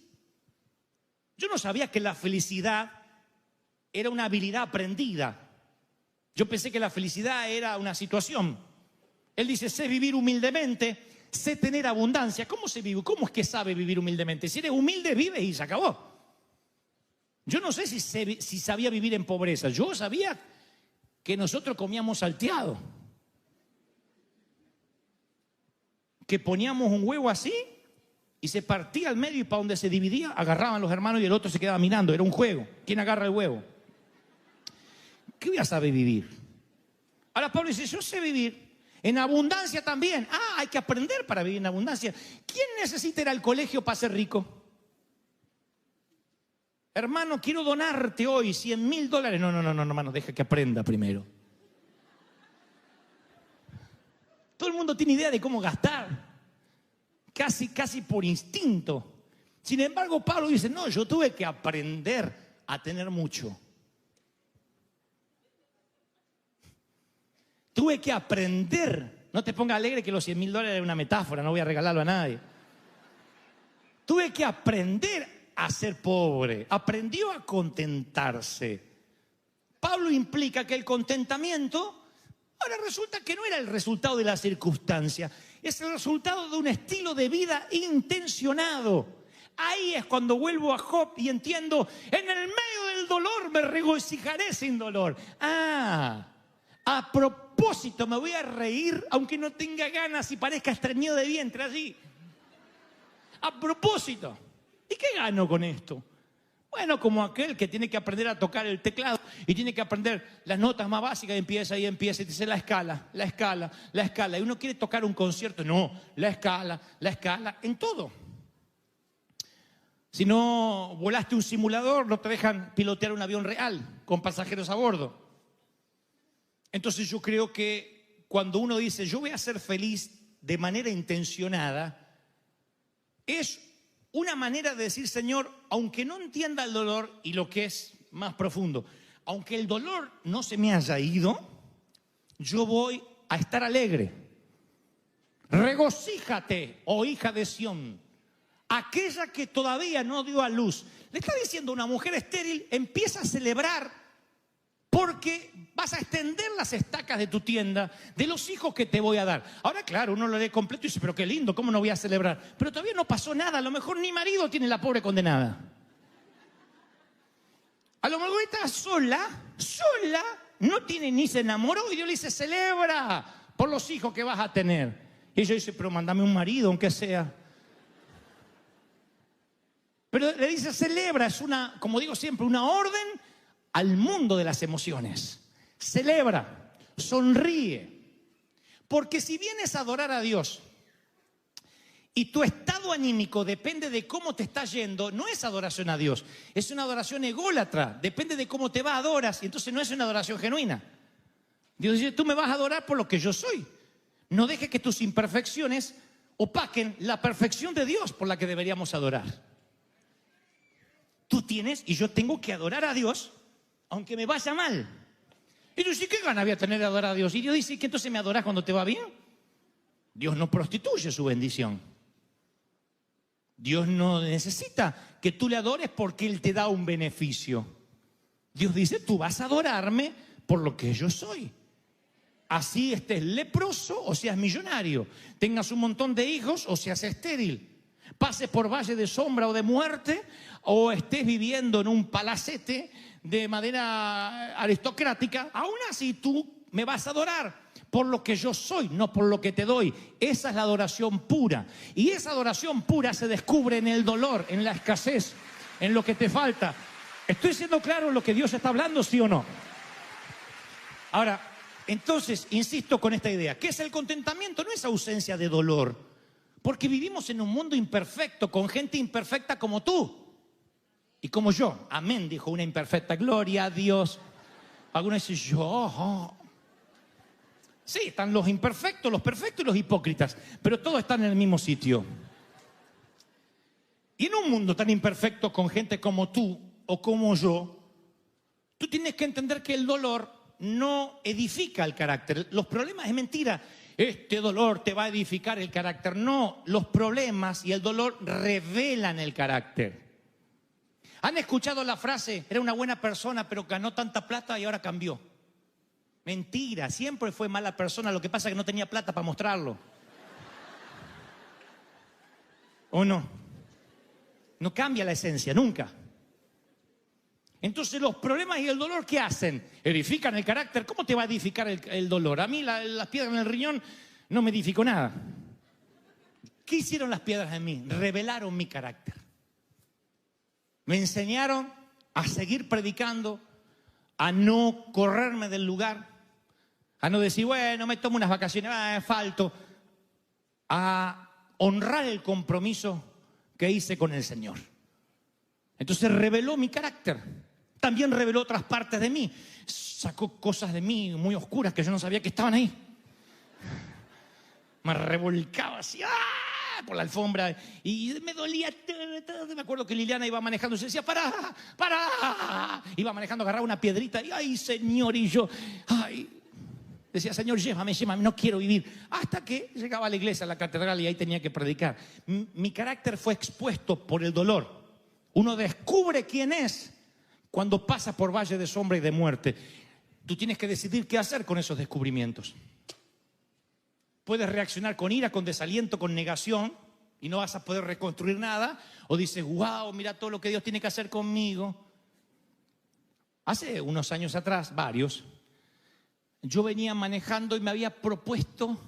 Yo no sabía que la felicidad era una habilidad aprendida. Yo pensé que la felicidad era una situación. Él dice, sé vivir humildemente, sé tener abundancia. ¿Cómo se vive? ¿Cómo es que sabe vivir humildemente? Si eres humilde, vives y se acabó. Yo no sé si sabía vivir en pobreza. Yo sabía que nosotros comíamos salteado. Que poníamos un huevo así y se partía al medio y para donde se dividía agarraban los hermanos y el otro se quedaba mirando. Era un juego. ¿Quién agarra el huevo? ¿Qué voy a saber vivir? Ahora Pablo dice, yo sé vivir en abundancia también. Hay que aprender para vivir en abundancia. ¿Quién necesita ir al colegio para ser rico? Hermano, quiero donarte hoy $100,000. No, hermano, deja que aprenda primero. Todo el mundo tiene idea de cómo gastar. Casi por instinto. Sin embargo, Pablo dice, no, yo tuve que aprender a tener mucho. Tuve que aprender. No te pongas alegre que los $100,000 es una metáfora, no voy a regalarlo a nadie. Tuve que aprender a ser pobre. Aprendió a contentarse. Pablo implica que el contentamiento, ahora resulta que no era el resultado de la circunstancia, es el resultado de un estilo de vida intencionado. Ahí es cuando vuelvo a Job y entiendo, en el medio del dolor me regocijaré sin dolor. A propósito, me voy a reír aunque no tenga ganas y parezca estreñido de vientre allí. A propósito. ¿Y qué gano con esto? Bueno, como aquel que tiene que aprender a tocar el teclado y tiene que aprender las notas más básicas y empieza y dice la escala. Y uno quiere tocar un concierto, no, la escala, en todo. Si no volaste un simulador, no te dejan pilotear un avión real con pasajeros a bordo. Entonces yo creo que cuando uno dice yo voy a ser feliz de manera intencionada, es una manera de decir, Señor, aunque no entienda el dolor y lo que es más profundo, aunque el dolor no se me haya ido, yo voy a estar alegre. Regocíjate, oh hija de Sión, aquella que todavía no dio a luz. Le está diciendo a una mujer estéril, empieza a celebrar porque Vas a extender las estacas de tu tienda de los hijos que te voy a dar. Ahora, claro, uno lo lee completo y dice, pero qué lindo, ¿cómo no voy a celebrar? Pero todavía no pasó nada, a lo mejor ni marido tiene la pobre condenada. A lo mejor está sola, no tiene ni se enamoró y Dios le dice, celebra por los hijos que vas a tener. Y ella dice, pero mándame un marido, aunque sea. Pero le dice, celebra, es una, como digo siempre, una orden al mundo de las emociones. Celebra, sonríe. Porque si vienes a adorar a Dios y tu estado anímico depende de cómo te está yendo, no es adoración a Dios, es una adoración ególatra. Depende de cómo te va, adoras, y entonces no es una adoración genuina. Dios dice, tú me vas a adorar por lo que yo soy. No dejes que tus imperfecciones opaquen la perfección de Dios por la que deberíamos adorar. Tú tienes y yo tengo que adorar a Dios, aunque me vaya mal. Y tú dices, ¿qué gana voy a tener de adorar a Dios? Y Dios dice, ¿que entonces me adorás cuando te va bien? Dios no prostituye su bendición. Dios no necesita que tú le adores porque Él te da un beneficio. Dios dice, tú vas a adorarme por lo que yo soy. Así estés leproso o seas millonario, tengas un montón de hijos o seas estéril, pases por valle de sombra o de muerte, o estés viviendo en un palacete de madera aristocrática, aún así tú me vas a adorar por lo que yo soy, no por lo que te doy. Esa es la adoración pura. Y esa adoración pura se descubre en el dolor, en la escasez, en lo que te falta. ¿Estoy siendo claro en lo que Dios está hablando, sí o no? Ahora, entonces, insisto con esta idea. ¿Qué es el contentamiento? No es ausencia de dolor. Porque vivimos en un mundo imperfecto, con gente imperfecta como tú y como yo. Amén, dijo una imperfecta. Gloria a Dios. Algunos dicen, yo. Sí, están los imperfectos, los perfectos y los hipócritas. Pero todos están en el mismo sitio. Y en un mundo tan imperfecto, con gente como tú o como yo, tú tienes que entender que el dolor no edifica el carácter. Los problemas, es mentira, este dolor te va a edificar el carácter. No, los problemas y el dolor revelan el carácter. ¿Han escuchado la frase, era una buena persona pero ganó tanta plata y ahora cambió? Mentira, siempre fue mala persona, lo que pasa es que no tenía plata para mostrarlo. ¿O no? No cambia la esencia, nunca. Entonces los problemas y el dolor, ¿qué hacen? Edifican el carácter. ¿Cómo te va a edificar el dolor? A mí las piedras en el riñón no me edificó nada. ¿Qué hicieron las piedras en mí? Revelaron mi carácter. Me enseñaron a seguir predicando, a no correrme del lugar, a no decir, bueno, me tomo unas vacaciones, falto, a honrar el compromiso que hice con el Señor. Entonces reveló mi carácter. También reveló otras partes de mí. Sacó cosas de mí muy oscuras que yo no sabía que estaban ahí. Me revolcaba así por la alfombra y me dolía todo. Me acuerdo que Liliana iba manejando y se decía, ¡para! Iba manejando, agarraba una piedrita y ¡ay, Señor! Y yo, ¡ay! Decía, Señor, llévame, no quiero vivir. Hasta que llegaba a la iglesia, a la catedral, y ahí tenía que predicar. Mi carácter fue expuesto por el dolor. Uno descubre quién es cuando pasa por valle de sombra y de muerte. Tú tienes que decidir qué hacer con esos descubrimientos. Puedes reaccionar con ira, con desaliento, con negación, y no vas a poder reconstruir nada. O dices, wow, mira todo lo que Dios tiene que hacer conmigo. Hace unos años atrás, varios, yo venía manejando y me había propuesto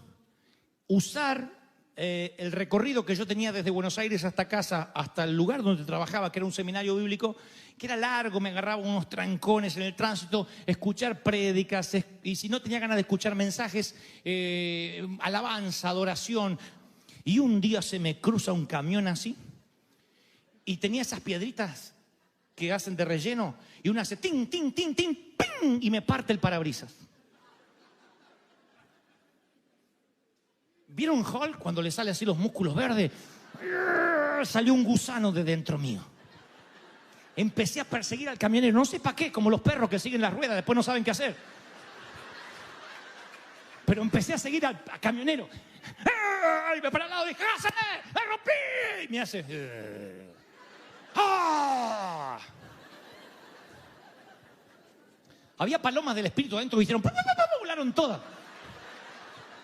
usar el recorrido que yo tenía desde Buenos Aires hasta casa, hasta el lugar donde trabajaba, que era un seminario bíblico, que era largo, me agarraba unos trancones en el tránsito, escuchar prédicas, y si no tenía ganas de escuchar mensajes, alabanza, adoración. Y un día se me cruza un camión así, y tenía esas piedritas que hacen de relleno, y una hace tin, tin, tin, tin, ping, y me parte el parabrisas. ¿Vieron Hulk cuando le sale así los músculos verdes? Salió un gusano de dentro mío. Empecé a perseguir al camionero, no sé para qué, como los perros que siguen las ruedas, después no saben qué hacer. Pero empecé a seguir al camionero. Y me para al lado y dije, ¡me rompí! Y me hace... Había palomas del espíritu adentro que hicieron, ¡pum, pum, pum! Volaron todas.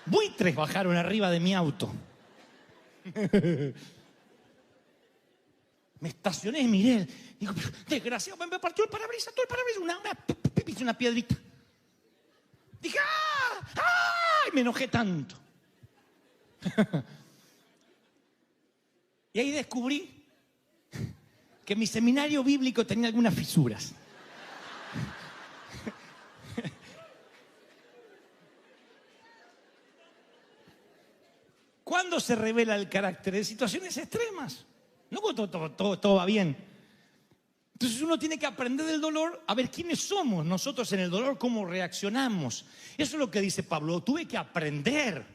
Buitres bajaron arriba de mi auto. Me estacioné y miré. Digo, desgraciado, me partió el parabrisas, todo el parabrisas, una piedrita. Dije, ¡ah! ¡Ah! Y me enojé tanto. Y ahí descubrí que mi seminario bíblico tenía algunas fisuras. ¿Cuándo se revela el carácter? En situaciones extremas. No cuando todo va bien. Entonces uno tiene que aprender del dolor a ver quiénes somos nosotros en el dolor, cómo reaccionamos. Eso es lo que dice Pablo. Tuve que aprender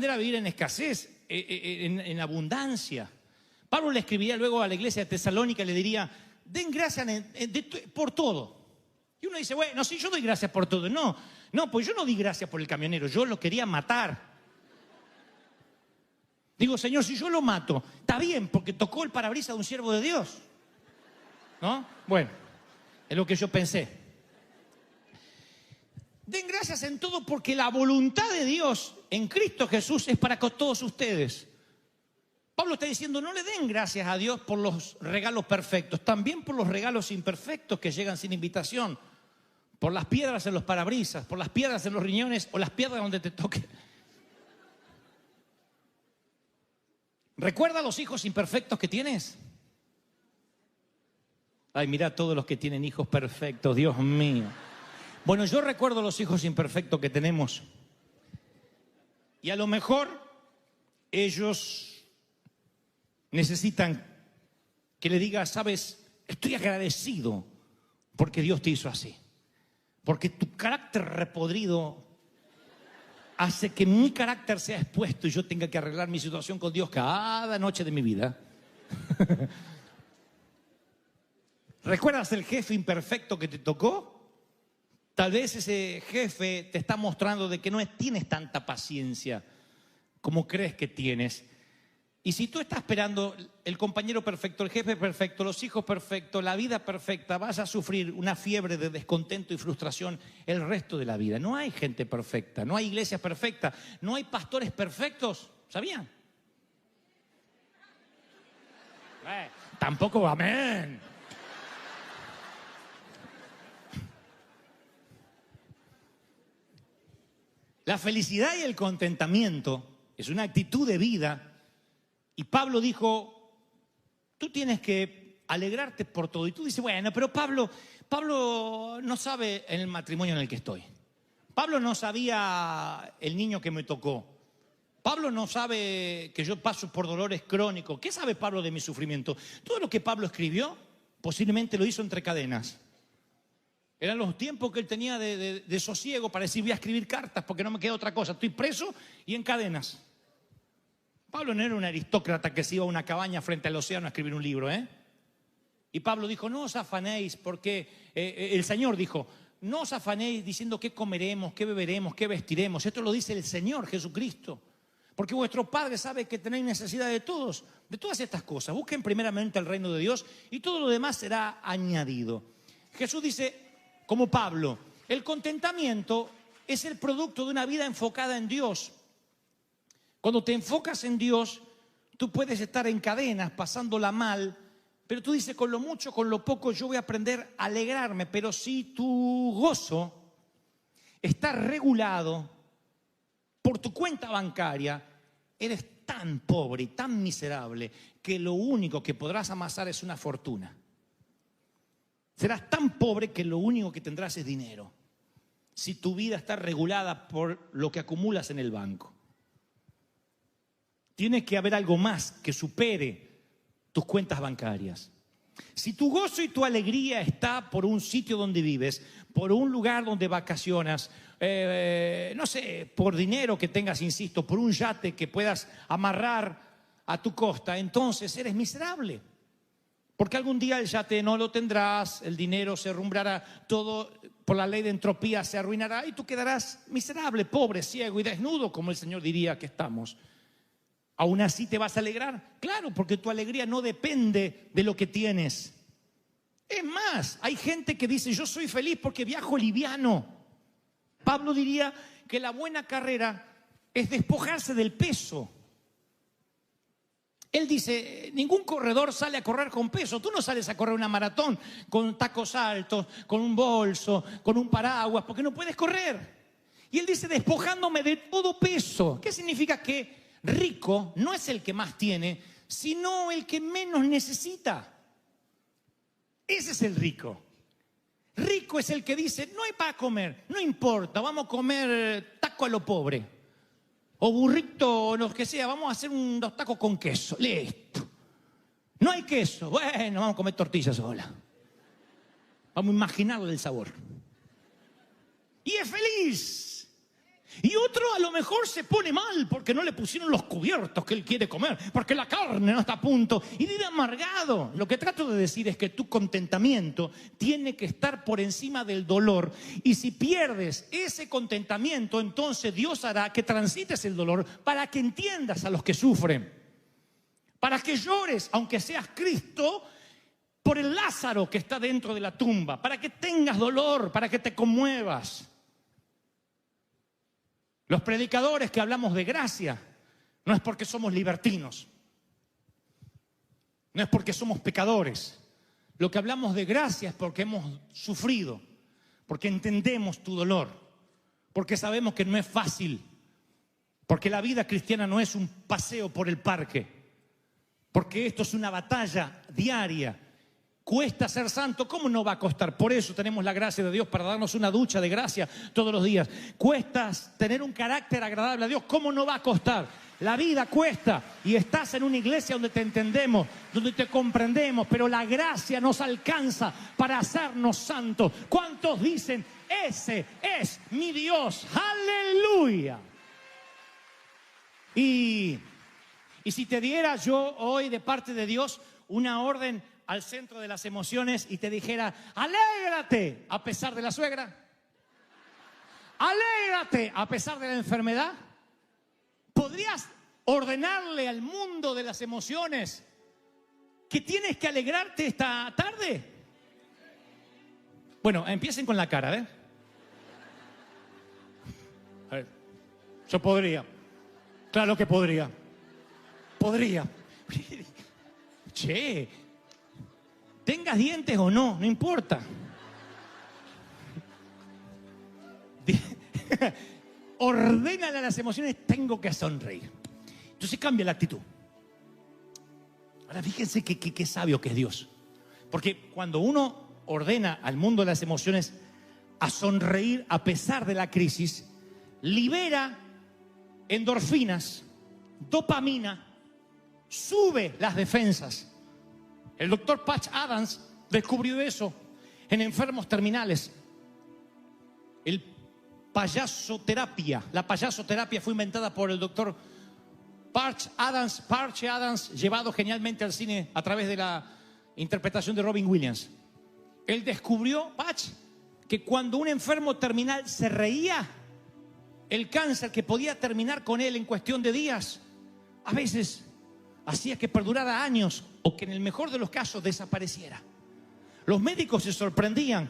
a vivir en escasez, en abundancia. Pablo le escribiría luego a la iglesia de Tesalónica y le diría, den gracias por todo. Y uno dice, bueno, sí, yo doy gracias por todo. No, pues yo no di gracias por el camionero, yo lo quería matar. Digo, Señor, si yo lo mato, está bien, porque tocó el parabrisas de un siervo de Dios. ¿No? Bueno, es lo que yo pensé. Den gracias en todo porque la voluntad de Dios en Cristo Jesús es para con todos ustedes. Pablo está diciendo, no le den gracias a Dios por los regalos perfectos, también por los regalos imperfectos que llegan sin invitación, por las piedras en los parabrisas, por las piedras en los riñones o las piedras donde te toque. ¿Recuerda los hijos imperfectos que tienes? Ay, mira todos los que tienen hijos perfectos, Dios mío. Bueno, yo recuerdo los hijos imperfectos que tenemos. Y a lo mejor ellos necesitan que le digas, sabes, estoy agradecido porque Dios te hizo así. Porque tu carácter repodrido hace que mi carácter sea expuesto y yo tenga que arreglar mi situación con Dios cada noche de mi vida. ¿Recuerdas el jefe imperfecto que te tocó? Tal vez ese jefe te está mostrando de que no tienes tanta paciencia como crees que tienes. Y si tú estás esperando el compañero perfecto, el jefe perfecto, los hijos perfectos, la vida perfecta, vas a sufrir una fiebre de descontento y frustración el resto de la vida. No hay gente perfecta, no hay iglesias perfectas, no hay pastores perfectos. ¿Sabían? Tampoco, amén. La felicidad y el contentamiento es una actitud de vida. Y Pablo dijo, tú tienes que alegrarte por todo. Y tú dices, bueno, pero Pablo no sabe en el matrimonio en el que estoy. Pablo no sabía el niño que me tocó. Pablo no sabe que yo paso por dolores crónicos. ¿Qué sabe Pablo de mi sufrimiento? Todo lo que Pablo escribió, posiblemente lo hizo entre cadenas. Eran los tiempos que él tenía de sosiego para decir, voy a escribir cartas porque no me queda otra cosa. Estoy preso y en cadenas. Pablo no era un aristócrata que se iba a una cabaña frente al océano a escribir un libro, ¿eh? Y Pablo dijo, no os afanéis, porque el Señor dijo, no os afanéis diciendo qué comeremos, qué beberemos, qué vestiremos. Esto lo dice el Señor Jesucristo. Porque vuestro Padre sabe que tenéis necesidad de todas estas cosas. Busquen primeramente el reino de Dios y todo lo demás será añadido. Jesús dice, como Pablo, el contentamiento es el producto de una vida enfocada en Dios. Cuando te enfocas en Dios, tú puedes estar en cadenas, pasándola mal, pero tú dices, con lo mucho, con lo poco, yo voy a aprender a alegrarme. Pero si tu gozo está regulado por tu cuenta bancaria, eres tan pobre y tan miserable que lo único que podrás amasar es una fortuna. Serás tan pobre que lo único que tendrás es dinero, si tu vida está regulada por lo que acumulas en el banco. Tiene que haber algo más que supere tus cuentas bancarias. Si tu gozo y tu alegría está por un sitio donde vives, por un lugar donde vacacionas, no sé, por dinero que tengas, insisto, por un yate que puedas amarrar a tu costa, entonces eres miserable. Porque algún día el yate no lo tendrás, el dinero se arrumbrará, todo por la ley de entropía se arruinará y tú quedarás miserable, pobre, ciego y desnudo, como el Señor diría que estamos. ¿Aún así te vas a alegrar? Claro, porque tu alegría no depende de lo que tienes. Es más, hay gente que dice, yo soy feliz porque viajo liviano. Pablo diría que la buena carrera es despojarse del peso. Él dice, ningún corredor sale a correr con peso. Tú no sales a correr una maratón con tacos altos, con un bolso, con un paraguas, porque no puedes correr. Y él dice, despojándome de todo peso. ¿Qué significa? Que rico no es el que más tiene, sino el que menos necesita. Ese es el rico. Rico es el que dice, no hay para comer, no importa, vamos a comer taco a lo pobre. O burrito, o lo que sea, vamos a hacer unos tacos con queso. Listo. No hay queso. Bueno, vamos a comer tortillas sola. Vamos a imaginarle el sabor. Y es feliz. Y otro a lo mejor se pone mal porque no le pusieron los cubiertos que él quiere comer, porque la carne no está a punto, y vive amargado. Lo que trato de decir es que tu contentamiento tiene que estar por encima del dolor, y si pierdes ese contentamiento, entonces Dios hará que transites el dolor para que entiendas a los que sufren, para que llores, aunque seas Cristo, por el Lázaro que está dentro de la tumba, para que tengas dolor, para que te conmuevas. Los predicadores que hablamos de gracia, no es porque somos libertinos, no es porque somos pecadores. Lo que hablamos de gracia es porque hemos sufrido, porque entendemos tu dolor, porque sabemos que no es fácil, porque la vida cristiana no es un paseo por el parque, porque esto es una batalla diaria. Cuesta ser santo, ¿cómo no va a costar? Por eso tenemos la gracia de Dios para darnos una ducha de gracia todos los días. Cuesta tener un carácter agradable a Dios, ¿cómo no va a costar? La vida cuesta, y estás en una iglesia donde te entendemos, donde te comprendemos, pero la gracia nos alcanza para hacernos santos. ¿Cuántos dicen, ese es mi Dios? ¡Aleluya! Y si te diera yo hoy de parte de Dios una orden al centro de las emociones y te dijera, alégrate a pesar de la suegra, alégrate a pesar de la enfermedad, ¿podrías ordenarle al mundo de las emociones que tienes que alegrarte esta tarde? Bueno, empiecen con la cara, ¿eh? A ver, yo podría, claro que podría. Che, tengas dientes o no, no importa. Ordénale a las emociones, tengo que sonreír. Entonces cambia la actitud. Ahora fíjense qué sabio que es Dios. Porque cuando uno ordena al mundo de las emociones a sonreír a pesar de la crisis, libera endorfinas, dopamina, sube las defensas. El doctor Patch Adams descubrió eso en enfermos terminales. La payasoterapia fue inventada por el doctor Patch Adams, llevado genialmente al cine a través de la interpretación de Robin Williams. Él descubrió, Patch, que cuando un enfermo terminal se reía, el cáncer que podía terminar con él en cuestión de días, a veces hacía que perdurara años o que en el mejor de los casos desapareciera. Los médicos se sorprendían.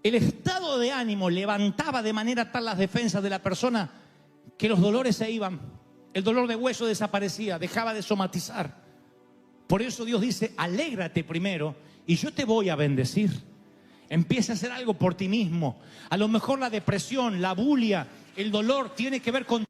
El estado de ánimo levantaba de manera tal las defensas de la persona que los dolores se iban. El dolor de hueso desaparecía, dejaba de somatizar. Por eso Dios dice, alégrate primero y yo te voy a bendecir. Empieza a hacer algo por ti mismo. A lo mejor la depresión, la bulia, el dolor tiene que ver con...